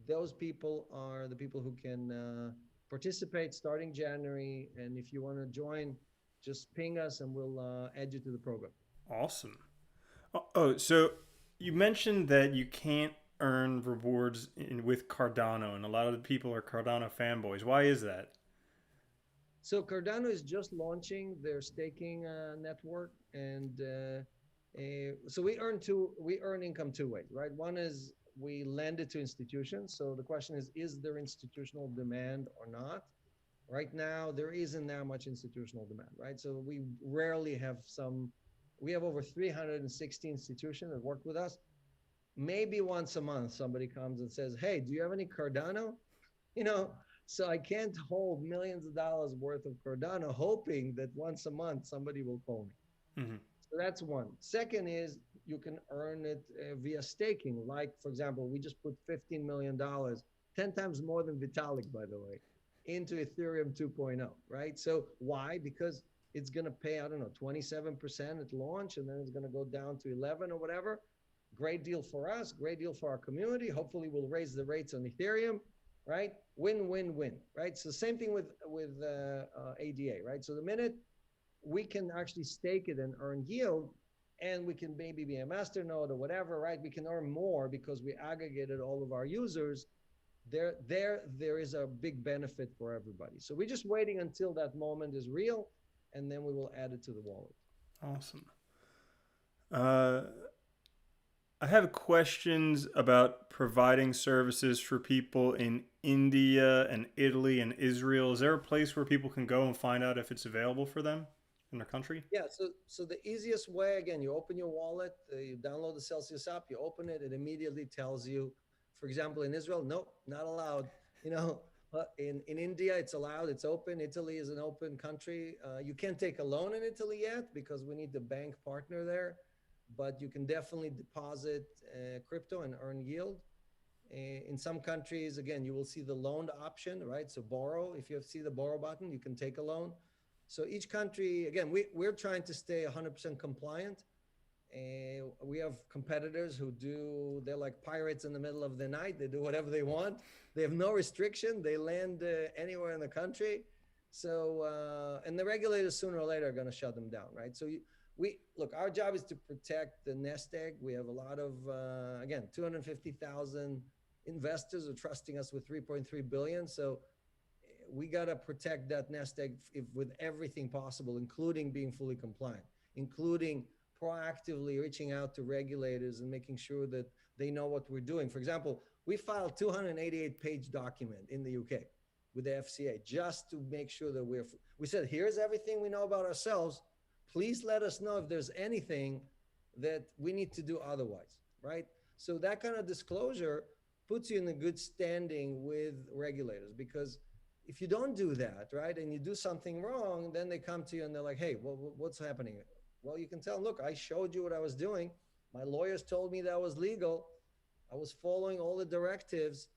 Those people are the people who can participate starting January. And if you want to join, just ping us and we'll add you to the program. Awesome. Oh, so you mentioned that you can't earn rewards with Cardano, and a lot of the people are Cardano fanboys. Why is that? So Cardano is just launching their staking network, and so we earn income two ways, right? One is we lend it to institutions. So the question is there institutional demand or not? Right now, there isn't that much institutional demand, right? So we rarely have some. We have over 360 institutions that work with us. Maybe once a month, somebody comes and says, "Hey, do you have any Cardano?" You know, so I can't hold millions of dollars worth of Cardano hoping that once a month somebody will call me. Mm-hmm. So that's one. Second is you can earn it via staking. Like, for example, we just put $15 million, 10 times more than Vitalik, by the way, into Ethereum 2.0, right? So why? Because it's going to pay, I don't know, 27% at launch, and then it's going to go down to 11 or whatever. Great deal for us, great deal for our community. Hopefully we'll raise the rates on Ethereum, right? Win, win, win, right? So same thing with ADA, right? So the minute we can actually stake it and earn yield, and we can maybe be a master node or whatever, right? We can earn more because we aggregated all of our users. There is a big benefit for everybody. So we're just waiting until that moment is real, and then we will add it to the wallet. Awesome. I have questions about providing services for people in India and Italy and Israel. Is there a place where people can go and find out if it's available for them in their country? Yeah, so the easiest way, again, you open your wallet, you download the Celsius app, you open it, it immediately tells you, for example, in Israel, nope, not allowed. You know, in India, it's allowed, it's open. Italy is an open country. You can't take a loan in Italy yet because we need the bank partner there, but you can definitely deposit crypto and earn yield. In some countries, again, you will see the loan option, right? So borrow, if you see the borrow button, you can take a loan. So each country, again, we're trying to stay 100% compliant. We have competitors who they're like pirates in the middle of the night. They do whatever they want. They have no restriction. They land anywhere in the country. So, and the regulators sooner or later are going to shut them down, right? So we look, our job is to protect the nest egg. We have a lot of, again, 250,000 investors are trusting us with 3.3 billion. So we got to protect that nest egg with everything possible, including being fully compliant, including proactively reaching out to regulators and making sure that they know what we're doing. For example, we filed 288-page document in the UK with the FCA just to make sure that we said, here's everything we know about ourselves. Please let us know if there's anything that we need to do otherwise, right? So that kind of disclosure puts you in a good standing with regulators, because if you don't do that, right, and you do something wrong, then they come to you and they're like, hey, what's happening? Well, you can tell, look, I showed you what I was doing. My lawyers told me that was legal. I was following all the directives.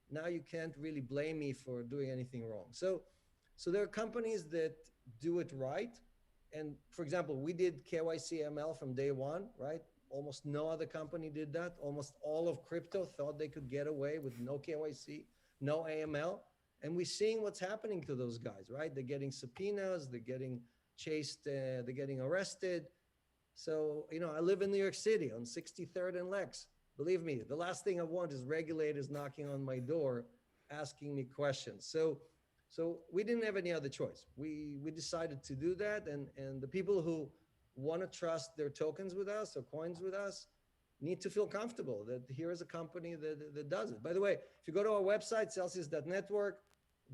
Now you can't really blame me for doing anything wrong. So there are companies that do it right. And for example, we did KYC ML from day one, right? Almost no other company did that. Almost all of crypto thought they could get away with no KYC, no AML. And we're seeing what's happening to those guys, right? They're getting subpoenas, they're getting chased, they're getting arrested. So, you know, I live in New York City on 63rd and Lex. Believe me, the last thing I want is regulators knocking on my door, asking me questions. So we didn't have any other choice. We decided to do that. And the people who want to trust their tokens with us or coins with us need to feel comfortable that here is a company that does it. By the way, if you go to our website, celsius.network,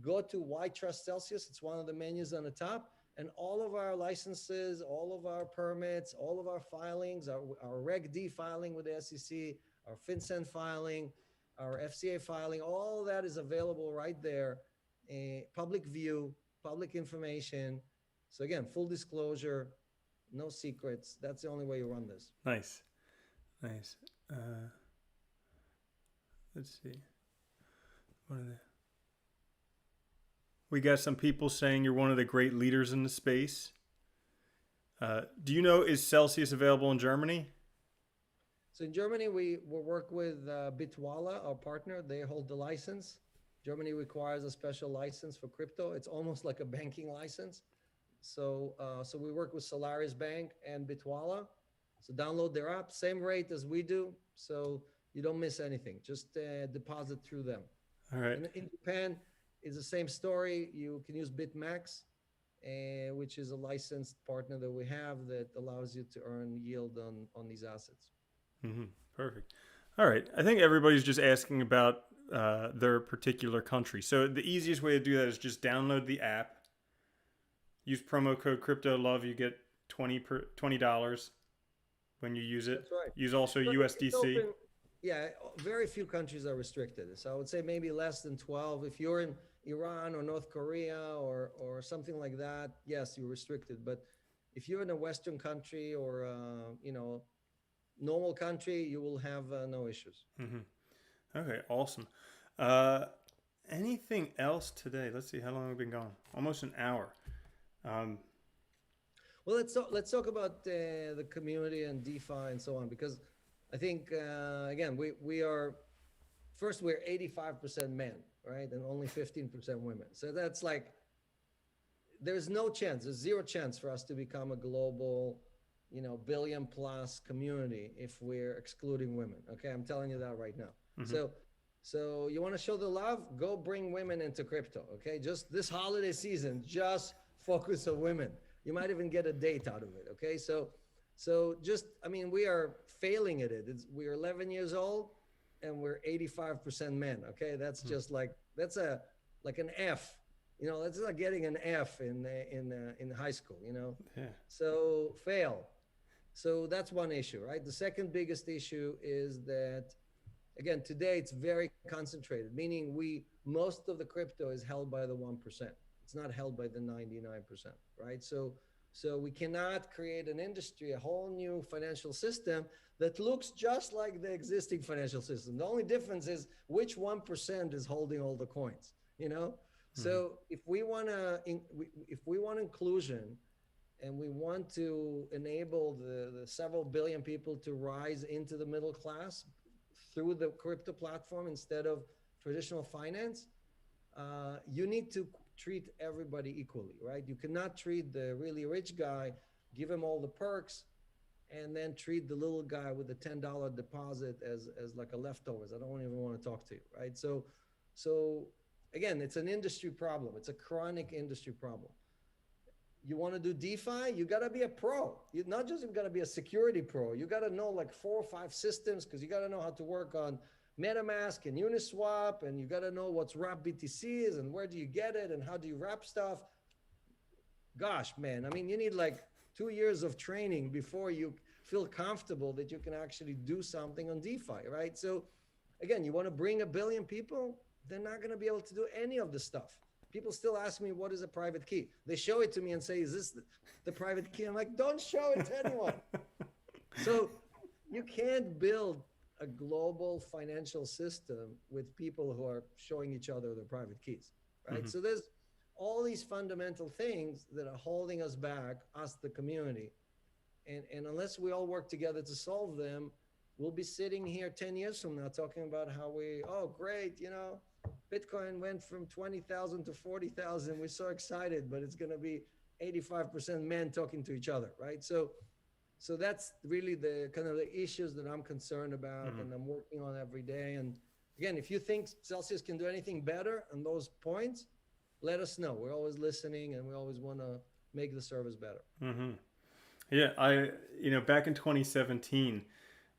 go to Why Trust Celsius. It's one of the menus on the top. And all of our licenses, all of our permits, all of our filings, our Reg D filing with the SEC, our FinCEN filing, our FCA filing, all of that is available right there. Public view, public information. So again, full disclosure. no secrets. That's the only way you run this. Nice. Nice. Let's see. What are they? We got some people saying you're one of the great leaders in the space. Do you know, is Celsius available in Germany? So in Germany, we work with Bitwala, our partner. They hold the license. Germany requires a special license for crypto. It's almost like a banking license. So we work with Solaris Bank and Bitwala. So download their app, same rate as we do. So you don't miss anything. Just deposit through them. All right. In Japan, it's the same story. You can use BitMax, which is a licensed partner that we have that allows you to earn yield on these assets. Mm-hmm. Perfect. All right. I think everybody's just asking about their particular country. So the easiest way to do that is just download the app. Use promo code CryptoLove. You get $20 when you use it. That's right. Use also So USDC. Yeah, very few countries are restricted. So I would say maybe less than 12. If you're in Iran or North Korea or something like that, yes, you're restricted. But if you're in a Western country or normal country, you will have no issues. Mm-hmm. Okay, awesome. Anything else today? Let's see, how long have we been gone? Almost an hour. Well, let's talk about the community and DeFi and so on, because I think again we're 85% men, right, and only 15% women. So that's like there's zero chance for us to become a global, billion plus community if we're excluding women. Okay, I'm telling you that right now. Mm-hmm. So you want to show the love? Go bring women into crypto. Okay, just this holiday season, just focus on women. You might even get a date out of it. Okay, so just, I mean, we are failing at it. We're 11 years old and we're 85% men. Okay, that's just like like an F. That's like getting an F in high school. Yeah. So fail. So that's one issue, right? The second biggest issue is that, again, today it's very concentrated, meaning most of the crypto is held by the 1%. It's not held by the 99%, right? So we cannot create an industry, a whole new financial system that looks just like the existing financial system. The only difference is which 1% is holding all the coins, Mm-hmm. So if we want inclusion and we want to enable the several billion people to rise into the middle class through the crypto platform instead of traditional finance, you need to treat everybody equally, right? You cannot treat the really rich guy, give him all the perks, and then treat the little guy with the $10 deposit as like a leftovers. I don't even want to talk to you, right? So again, it's an industry problem. It's a chronic industry problem. You want to do DeFi, you got to be a pro. You not just got to be a security pro. You got to know like 4 or 5 systems, because you got to know how to work on MetaMask and Uniswap, and you got to know what's wrap BTC is and where do you get it and how do you wrap stuff. Gosh, man, I mean, you need like 2 years of training before you feel comfortable that you can actually do something on DeFi, right? So again, you want to bring 1 billion people, they're not going to be able to do any of the stuff. People still ask me, what is a private key? They show it to me and say, is this the private key? I'm like, don't show it to anyone. So you can't build a global financial system with people who are showing each other their private keys, right? Mm-hmm. So there's all these fundamental things that are holding us back, us, the community. And unless we all work together to solve them, we'll be sitting here 10 years from now talking about how great, Bitcoin went from 20,000 to 40,000. We're so excited, but it's going to be 85% men talking to each other, right? So that's really the kind of the issues that I'm concerned about, mm-hmm. and I'm working on every day. And again, if you think Celsius can do anything better on those points, let us know. We're always listening, and we always want to make the service better. Mm-hmm. Yeah, back in 2017,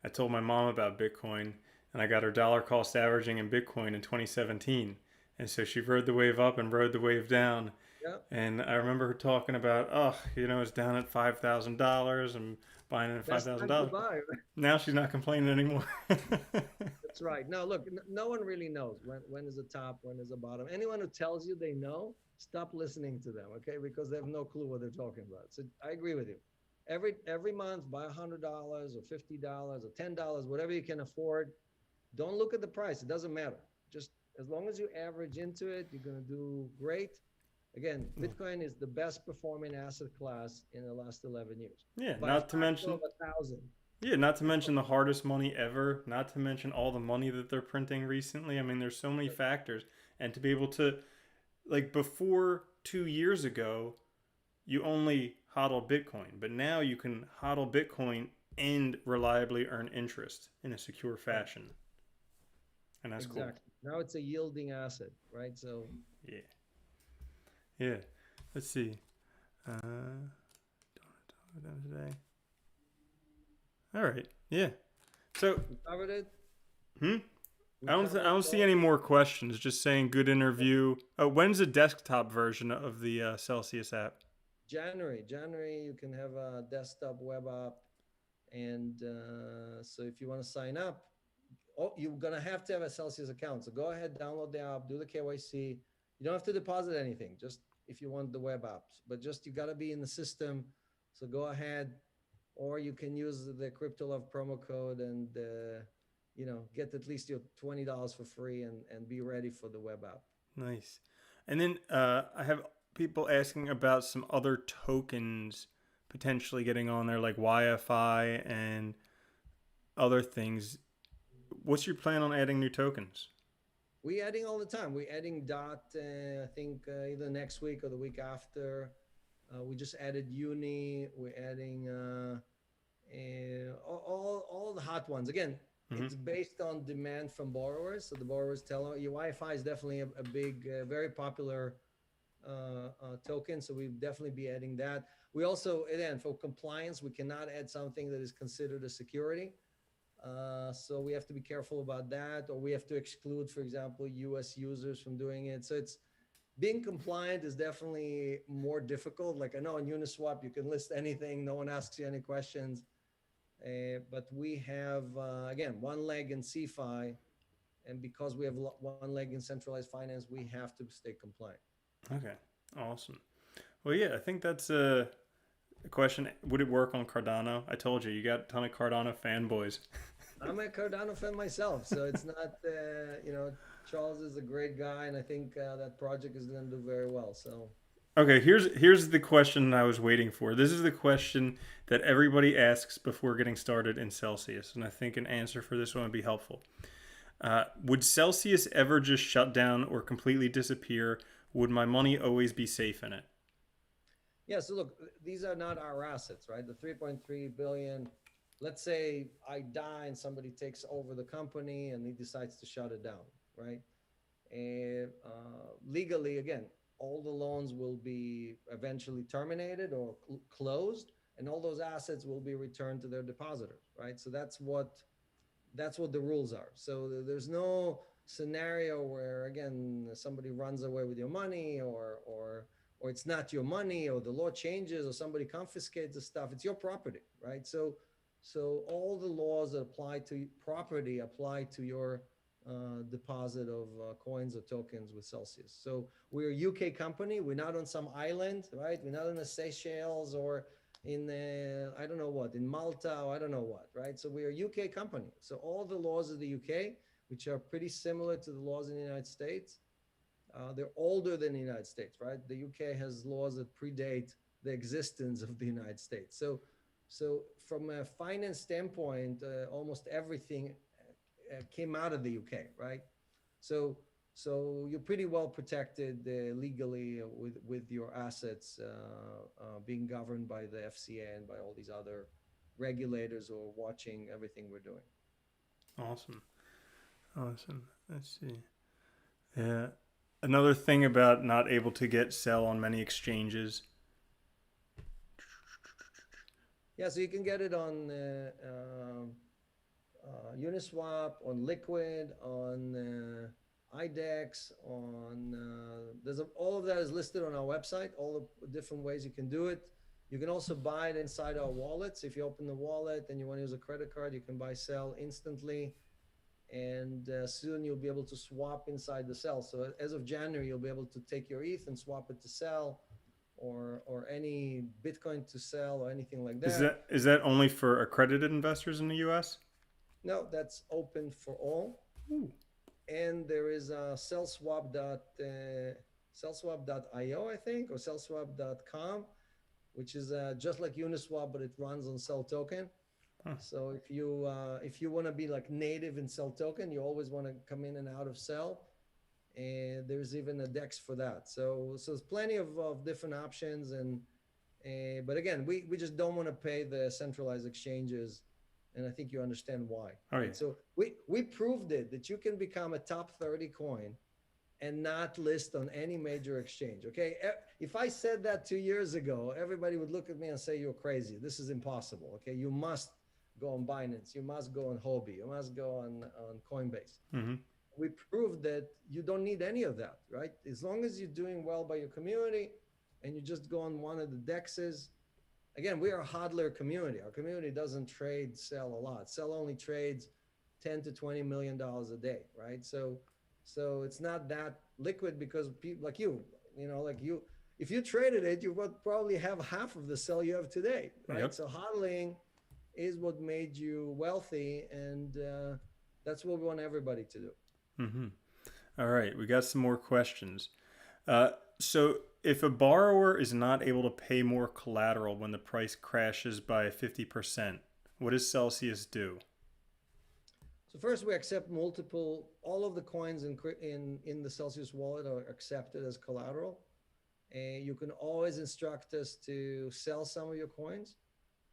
I told my mom about Bitcoin, and I got her dollar cost averaging in Bitcoin in 2017. And so she rode the wave up and rode the wave down. Yep. And I remember her talking about, it's down at $5,000 and buying it at $5,000. Right? Now she's not complaining anymore. That's right. No, look, no one really knows when is the top, when is the bottom. Anyone who tells you they know, stop listening to them, okay? Because they have no clue what they're talking about. So I agree with you. Every month, buy $100 or $50 or $10, whatever you can afford. Don't look at the price. It doesn't matter. Just as long as you average into it, you're going to do great. Again, Yeah. Bitcoin is the best performing asset class in the last 11 years Yeah, by a not to factor mention of 1,000. yeah, not to mention the hardest money ever, not to mention all the money that they're printing recently. I mean, there's so many factors. And to be able to, like, before 2 years ago, you only hodl Bitcoin, but now you can hodl Bitcoin and reliably earn interest in a secure Right. fashion. And that's cool. Exactly. Now it's a yielding asset, right? So Yeah. Yeah. Let's see. Today. All right. Yeah. So, we covered it. hmm? We I covered don't it see all. any more questions. Just saying good interview. Oh, when's the desktop version of the Celsius app? January, you can have a desktop web app. And so if you want to sign up, oh, you're gonna have to have a Celsius account. So go ahead, download the app, do the KYC. You don't have to deposit anything, just if you want the web apps, but just you gotta be in the system. So go ahead, or you can use the Crypto Love promo code and get at least your $20 for free and be ready for the web app. Nice. And then I have people asking about some other tokens potentially getting on there, like YFI and other things. What's your plan on adding new tokens? We adding all the time. We adding dot. I think either next week or the week after. We just added uni. We're adding all the hot ones. Again, Mm-hmm. it's based on demand from borrowers. So the borrowers tell your Wi-Fi is definitely a big, very popular token. So we'll definitely be adding that. We also, again, for compliance, we cannot add something that is considered a security. So we have to be careful about that, or we have to exclude, for example, US users from doing it. So it's being compliant is definitely more difficult. Like I know on Uniswap, you can list anything, no one asks you any questions. But we have, again, one leg in CeFi, and because we have one leg in centralized finance, we have to stay compliant. Okay. Awesome. Well, yeah, I think that's a question. Would it work on Cardano? I told you, you got a ton of Cardano fanboys. I'm a Cardano fan myself, so it's not, Charles is a great guy, and I think that project is going to do very well. So Okay, here's the question I was waiting for. This is the question that everybody asks before getting started in Celsius, and I think an answer for this one would be helpful. Would Celsius ever just shut down or completely disappear? Would my money always be safe in it? yeah, so look, these are not our assets, right? The 3.3 billion. Let's say I die and somebody takes over the company and he decides to shut it down, right? And legally, again, all the loans will be eventually terminated or closed, and all those assets will be returned to their depositors, right? So that's what the rules are. So there's no scenario where again somebody runs away with your money, or it's not your money, or the law changes, or somebody confiscates the stuff. It's your property, right? So all the laws that apply to property apply to your deposit of coins or tokens with Celsius. So we're a UK company. We're not on some island, right? We're not in the Seychelles or in I don't know what, in Malta, or I don't know what, right? So we're a UK company. So all the laws of the UK, which are pretty similar to the laws in the United States, they're older than the United States, right? The UK has laws that predate the existence of the United States. So from a finance standpoint, almost everything came out of the UK, right? So so you're pretty well protected legally with your assets being governed by the FCA and by all these other regulators who are watching everything we're doing. Awesome. Awesome. Let's see. Yeah. Another thing about not able to get sell on many exchanges. Yeah, so you can get it on Uniswap, on Liquid, on IDEX, on all of that is listed on our website. All the different ways you can do it. You can also buy it inside our wallets. If you open the wallet and you want to use a credit card, you can buy sell instantly, and soon you'll be able to swap inside the sell. So as of January, you'll be able to take your ETH and swap it to sell, or any Bitcoin to sell or anything like Is that. that only for accredited investors in the U.S.? No, that's open for all. Ooh. And there is a cellswap.io, I think, or cellswap.com, which is just like Uniswap, but it runs on Cell Token. Huh. So if you want to be like native in Cell Token, you always want to come in and out of Cell. And there's even a DEX for that. So there's plenty of different options. And but again, we just don't want to pay the centralized exchanges, and I think you understand why. Oh, Right? yeah. So we proved it that you can become a top 30 coin and not list on any major exchange. Okay, if I said that 2 years ago, everybody would look at me and say you're crazy. This is impossible. Okay, you must go on Binance, you must go on Huobi, you must go on Coinbase. Mm-hmm. We proved that you don't need any of that, right? As long as you're doing well by your community and you just go on one of the dexes. Again, we are a hodler community. Our community doesn't trade Cell a lot. Cell only trades 10 to 20 million dollars a day, right? So it's not that liquid because people like you know, like you, if you traded it, you would probably have half of the Cell you have today, right? Yep. So hodling is what made you wealthy, and that's what we want everybody to do. Mm-hmm. All right, we got some more questions. So if a borrower is not able to pay more collateral when the price crashes by 50%, what does Celsius do? So first, we accept multiple. All of the coins in the Celsius wallet are accepted as collateral, and you can always instruct us to sell some of your coins,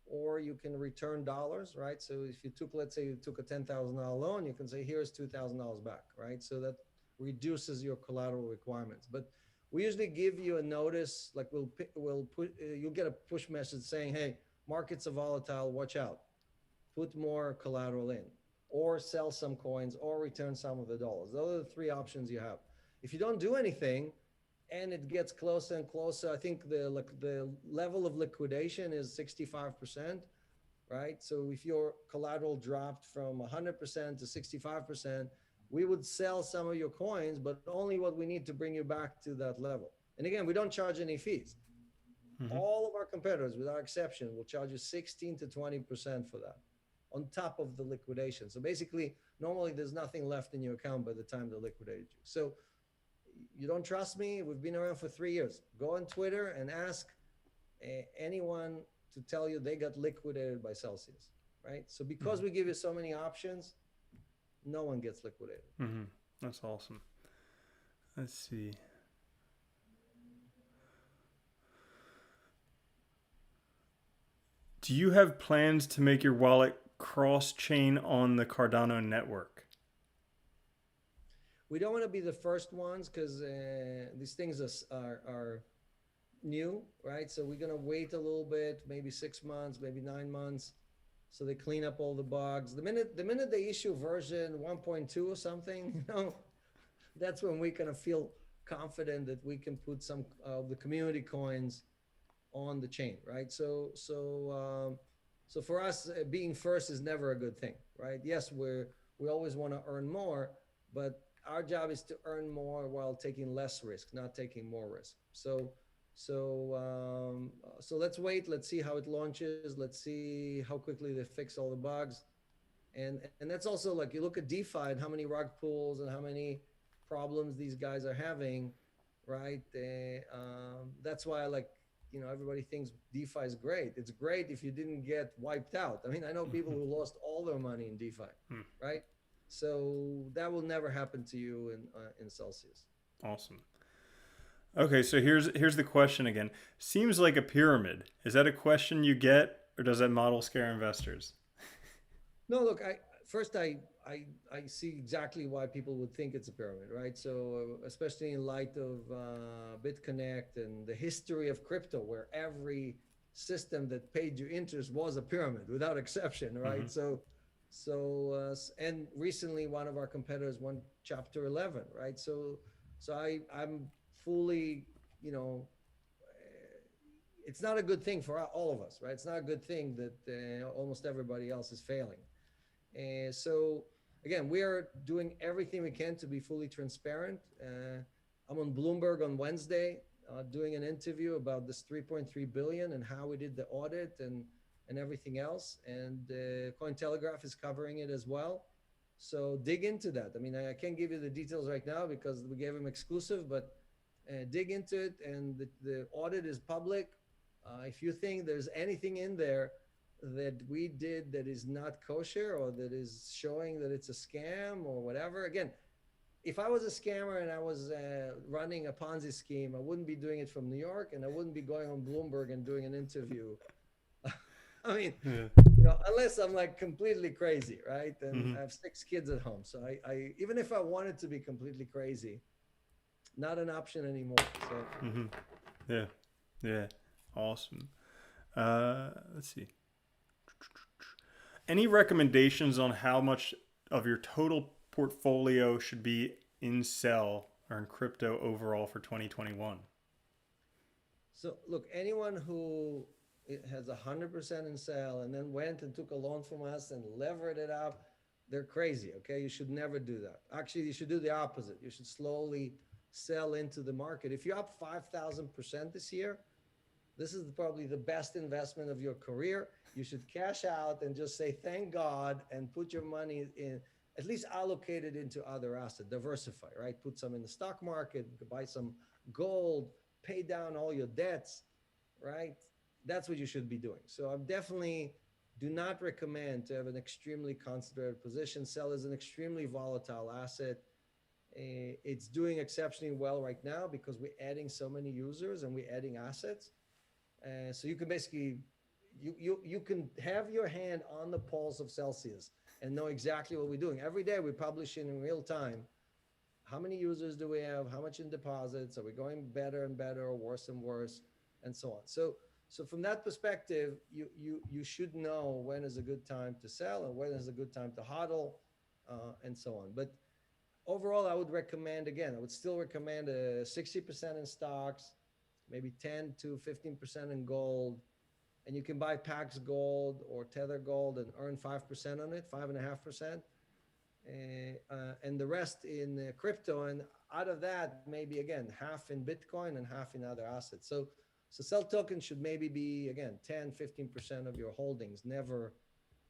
or you can return dollars, right? So if you took, let's say you took a $10,000 loan, you can say, here's $2,000 back, right? So that reduces your collateral requirements. But we usually give you a notice, like you'll get a push message saying, hey, markets are volatile, watch out. Put more collateral in, or sell some coins, or return some of the dollars. Those are the three options you have. If you don't do anything, and it gets closer and closer. I think the level of liquidation is 65%, right? So if your collateral dropped from 100% to 65%, we would sell some of your coins, but only what we need to bring you back to that level. And again, we don't charge any fees. Mm-hmm. All of our competitors, without exception, will charge you 16 to 20% for that, on top of the liquidation. So basically, normally there's nothing left in your account by the time they liquidated you. So you don't trust me? We've been around for 3 years. Go on Twitter and ask anyone to tell you they got liquidated by Celsius, right? So because we give you so many options, no one gets liquidated. Mm-hmm. That's awesome. Let's see. Do you have plans to make your wallet cross-chain on the Cardano network? We don't want to be the first ones because these things are new, right? So we're going to wait a little bit, maybe 6 months, maybe 9 months, so they clean up all the bugs. The minute they issue version 1.2 or something, you know, that's when we're going to feel confident that we can put some of the community coins on the chain, right? So for us, being first is never a good thing, right? Yes, we always want to earn more, but our job is to earn more while taking less risk, not taking more risk. So let's wait. Let's see how it launches. Let's see how quickly they fix all the bugs. And that's also, like, you look at DeFi and how many rug pulls and how many problems these guys are having, right? That's why, like, you know, everybody thinks DeFi is great. It's great if you didn't get wiped out. I mean, I know people who lost all their money in DeFi, right? So that will never happen to you in Celsius. Awesome. Okay, so here's the question again. Seems like a pyramid. Is that a question you get, or does that model scare investors? No, look, I see exactly why people would think it's a pyramid, right? So especially in light of BitConnect and the history of crypto, where every system that paid you interest was a pyramid without exception, right? Mm-hmm. And recently one of our competitors won Chapter 11, right? So I'm fully, you know, it's not a good thing for all of us, right? It's not a good thing that almost everybody else is failing. So again, we are doing everything we can to be fully transparent. I'm on Bloomberg on Wednesday. doing an interview about this 3.3 billion and how we did the audit and everything else. And Cointelegraph is covering it as well. So dig into that. I mean, I can't give you the details right now because we gave them exclusive, but dig into it. And the audit is public. If you think there's anything in there that we did that is not kosher or that is showing that it's a scam or whatever, again, if I was a scammer and I was running a Ponzi scheme, I wouldn't be doing it from New York, and I wouldn't be going on Bloomberg and doing an interview. I mean, Yeah. unless I'm like completely crazy, right? And Hmm. I have 6 kids at home, so I even if I wanted to be completely crazy, not an option anymore. So Hmm. Yeah. Yeah. Awesome. Let's see. Any recommendations on how much of your total portfolio should be in sell or in crypto overall for 2021? So look, anyone who has 100% in sale and then went and took a loan from us and levered it up, they're crazy. Okay, you should never do that. Actually, you should do the opposite. You should slowly sell into the market. If you're up 5,000% this year, this is probably the best investment of your career. You should cash out and just say thank God and put your money in, at least allocate it into other assets, diversify, right? Put some in the stock market, buy some gold, pay down all your debts, right? That's what you should be doing. So I'm definitely do not recommend to have an extremely concentrated position. Sell is an extremely volatile asset. It's doing exceptionally well right now because we're adding so many users and we're adding assets. So you can basically you can have your hand on the pulse of Celsius and know exactly what we're doing. Every day we're publishing in real time. How many users do we have? How much in deposits? Are we going better and better or worse and worse? And so on. So from that perspective, you should know when is a good time to sell and when is a good time to hodl, and so on. But overall, I would recommend, again, I would still recommend 60% in stocks, maybe 10 to 15% in gold, and you can buy Pax Gold or Tether Gold and earn 5% on it, 5.5%, and the rest in crypto. And out of that, maybe again half in Bitcoin and half in other assets. So sell tokens should maybe be again 10, 15% of your holdings, never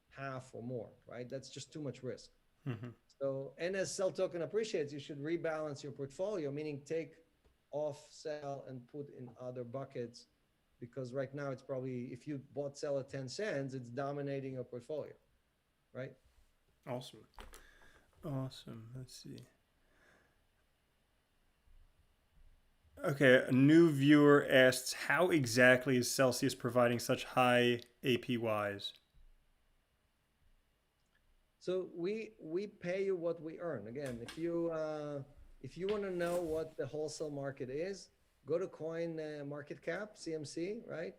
half or more, right? That's just too much risk. Hmm. So, and as sell token appreciates, you should rebalance your portfolio, meaning take off, sell, and put in other buckets. Because right now it's probably, if you bought sell at 10 cents, it's dominating your portfolio, right? Awesome. Awesome. Let's see. Okay, a new viewer asks, how exactly is Celsius providing such high APYs? So we pay you what we earn. Again, if you want to know what the wholesale market is, go to Coin Market Cap (CMC), right?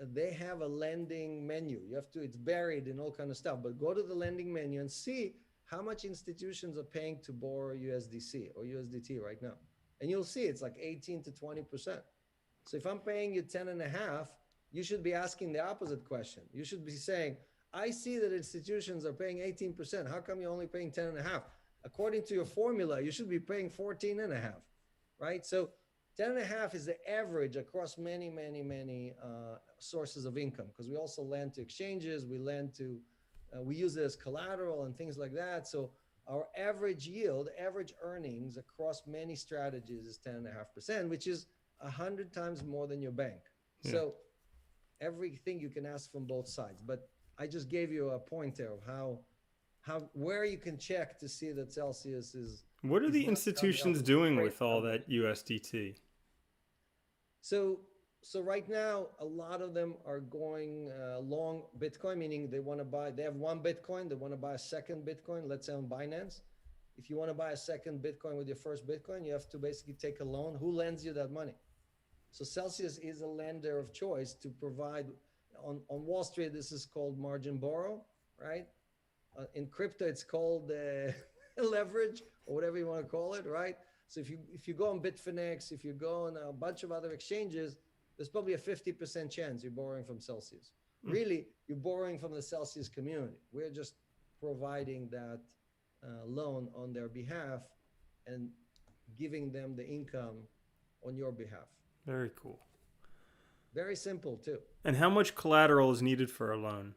They have a lending menu. You have to, it's buried in all kind of stuff, but go to the lending menu and see how much institutions are paying to borrow USDC or USDT right now. And you'll see it's like 18 to 20%. So if I'm paying you 10 and a half, you should be asking the opposite question. You should be saying, I see that institutions are paying 18%. How come you're only paying 10 and a half? According to your formula, you should be paying 14 and a half, right? So 10 and a half is the average across many, many, many sources of income, because we also lend to exchanges, we lend to, we use it as collateral and things like that. So our average yield, average earnings across many strategies is 10.5%, which is 100 times more than your bank. Yeah. So everything you can ask from both sides. But I just gave you a pointer of how where you can check to see that Celsius What are is the not coming up institutions with doing crazy with all numbers. that USDT? So so right now, a lot of them are going long Bitcoin, meaning they want to buy. They have one Bitcoin, they want to buy a second Bitcoin. Let's say on Binance. If you want to buy a second Bitcoin with your first Bitcoin, you have to basically take a loan. Who lends you that money? So Celsius is a lender of choice to provide. On Wall Street, this is called margin borrow, right? In crypto, it's called leverage or whatever you want to call it, right? So if you go on Bitfinex, if you go on a bunch of other exchanges, there's probably a 50% chance you're borrowing from Celsius. Mm. Really, you're borrowing from the Celsius community. We're just providing that loan on their behalf and giving them the income on your behalf. Very cool. Very simple too. And how much collateral is needed for a loan?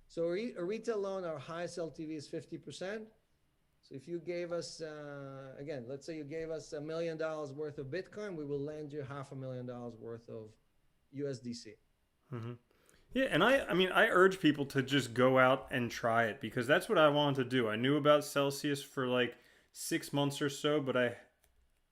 So a retail loan, our highest LTV is 50%. So if you gave us, again, let's say you gave us $1 million worth of Bitcoin, we will lend you $500,000 worth of USDC. Mm-hmm. Yeah, and I mean, I urge people to just go out and try it because that's what I wanted to do. I knew about Celsius for like 6 months or so, but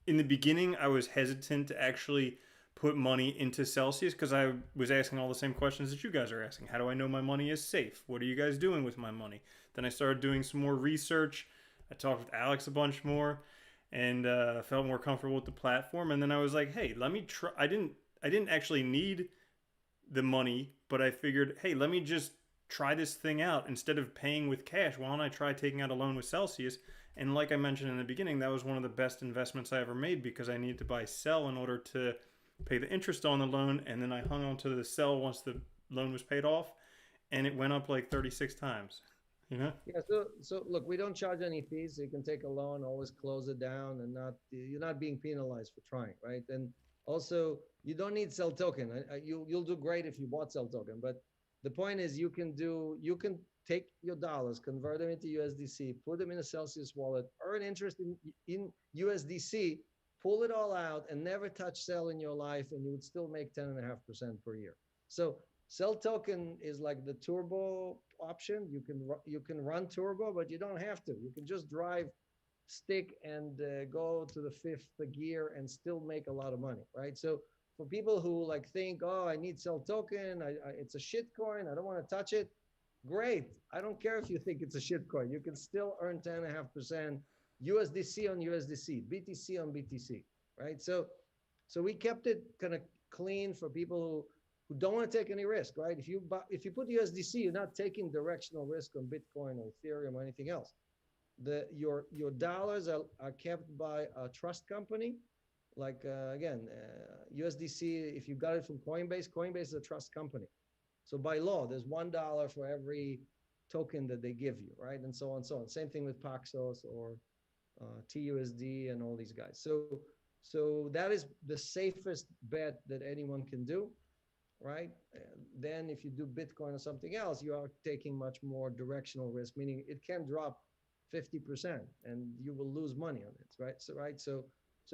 in the beginning, I was hesitant to actually put money into Celsius because I was asking all the same questions that you guys are asking. How do I know my money is safe? What are you guys doing with my money? Then I started doing some more research. I talked with Alex a bunch more and felt more comfortable with the platform. And then I was like, hey, let me try. I didn't actually need the money, but I figured, hey, let me just try this thing out. Instead of paying with cash, why don't I try taking out a loan with Celsius? And like I mentioned in the beginning, that was one of the best investments I ever made because I needed to buy sell in order to pay the interest on the loan. And then I hung on to the sell once the loan was paid off, and it went up like 36 times. You know? Yeah. So look, we don't charge any fees. So you can take a loan, always close it down, and you're not being penalized for trying, right? And also, you don't need sell token. You'll do great if you bought sell token, but the point is you can take your dollars, convert them into USDC, put them in a Celsius wallet, earn interest in USDC, pull it all out, and never touch sell in your life, and you would still make 10.5% per year. So sell token is like the turbo option. You can run turbo, but you don't have to. You can just drive stick and go to the fifth gear and still make a lot of money, right? So for people who like think, oh, I need sell token, it's a shit coin, I don't want to touch it. Great. I don't care if you think it's a shit coin. You can still earn 10.5% USDC on USDC, BTC on BTC, right? So we kept it kind of clean for people who don't want to take any risk, right? If you put USDC, you're not taking directional risk on Bitcoin or Ethereum or anything else. Your dollars are kept by a trust company. Like USDC, if you got it from Coinbase is a trust company. So by law, there's $1 for every token that they give you, right? And so on and so on. Same thing with Paxos or TUSD and all these guys. So that is the safest bet that anyone can do, right? Then if you do Bitcoin or something else, you are taking much more directional risk, meaning it can drop 50% and you will lose money on it, right? So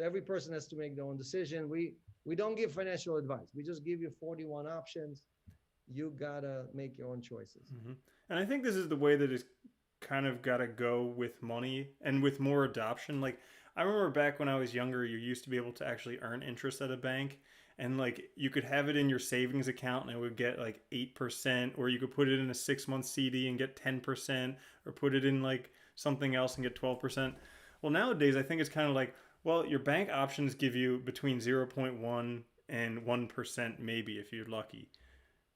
every person has to make their own decision. We don't give financial advice. We just give you 41 options. You gotta make your own choices. Mm-hmm. And I think this is the way that it's kind of got to go with money and with more adoption. Like I remember back when I was younger, you used to be able to actually earn interest at a bank. And like you could have it in your savings account and it would get like 8%, or you could put it in a 6-month CD and get 10%, or put it in like something else and get 12%. Well, nowadays I think it's kind of like, well, your bank options give you between 0.1 and 1% maybe if you're lucky.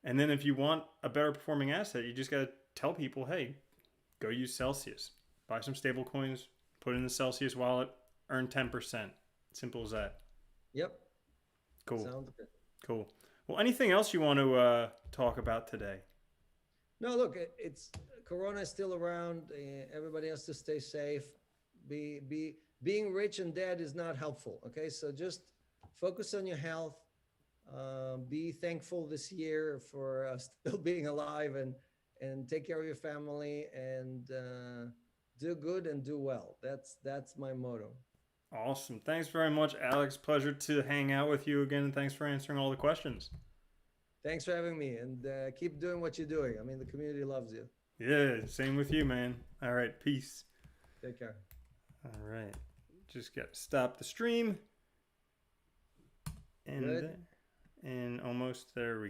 And then if you want a better performing asset, you just got to tell people, hey, go use Celsius. Buy some stable coins, put it in the Celsius wallet, earn 10%. Simple as that. Yep. Cool. Sounds good. Cool. Well, anything else you want to talk about today? No, look, it's Corona is still around. Everybody has to stay safe. Being rich and dead is not helpful. Okay, so just focus on your health. Be thankful this year for still being alive, and take care of your family, and do good and do well. That's my motto. Awesome. Thanks very much, Alex. Pleasure to hang out with you again. And thanks for answering all the questions. Thanks for having me, and keep doing what you're doing. I mean, the community loves you. Yeah, same with you, man. All right, peace. Take care. All right. Just got to stop the stream. And almost there we go.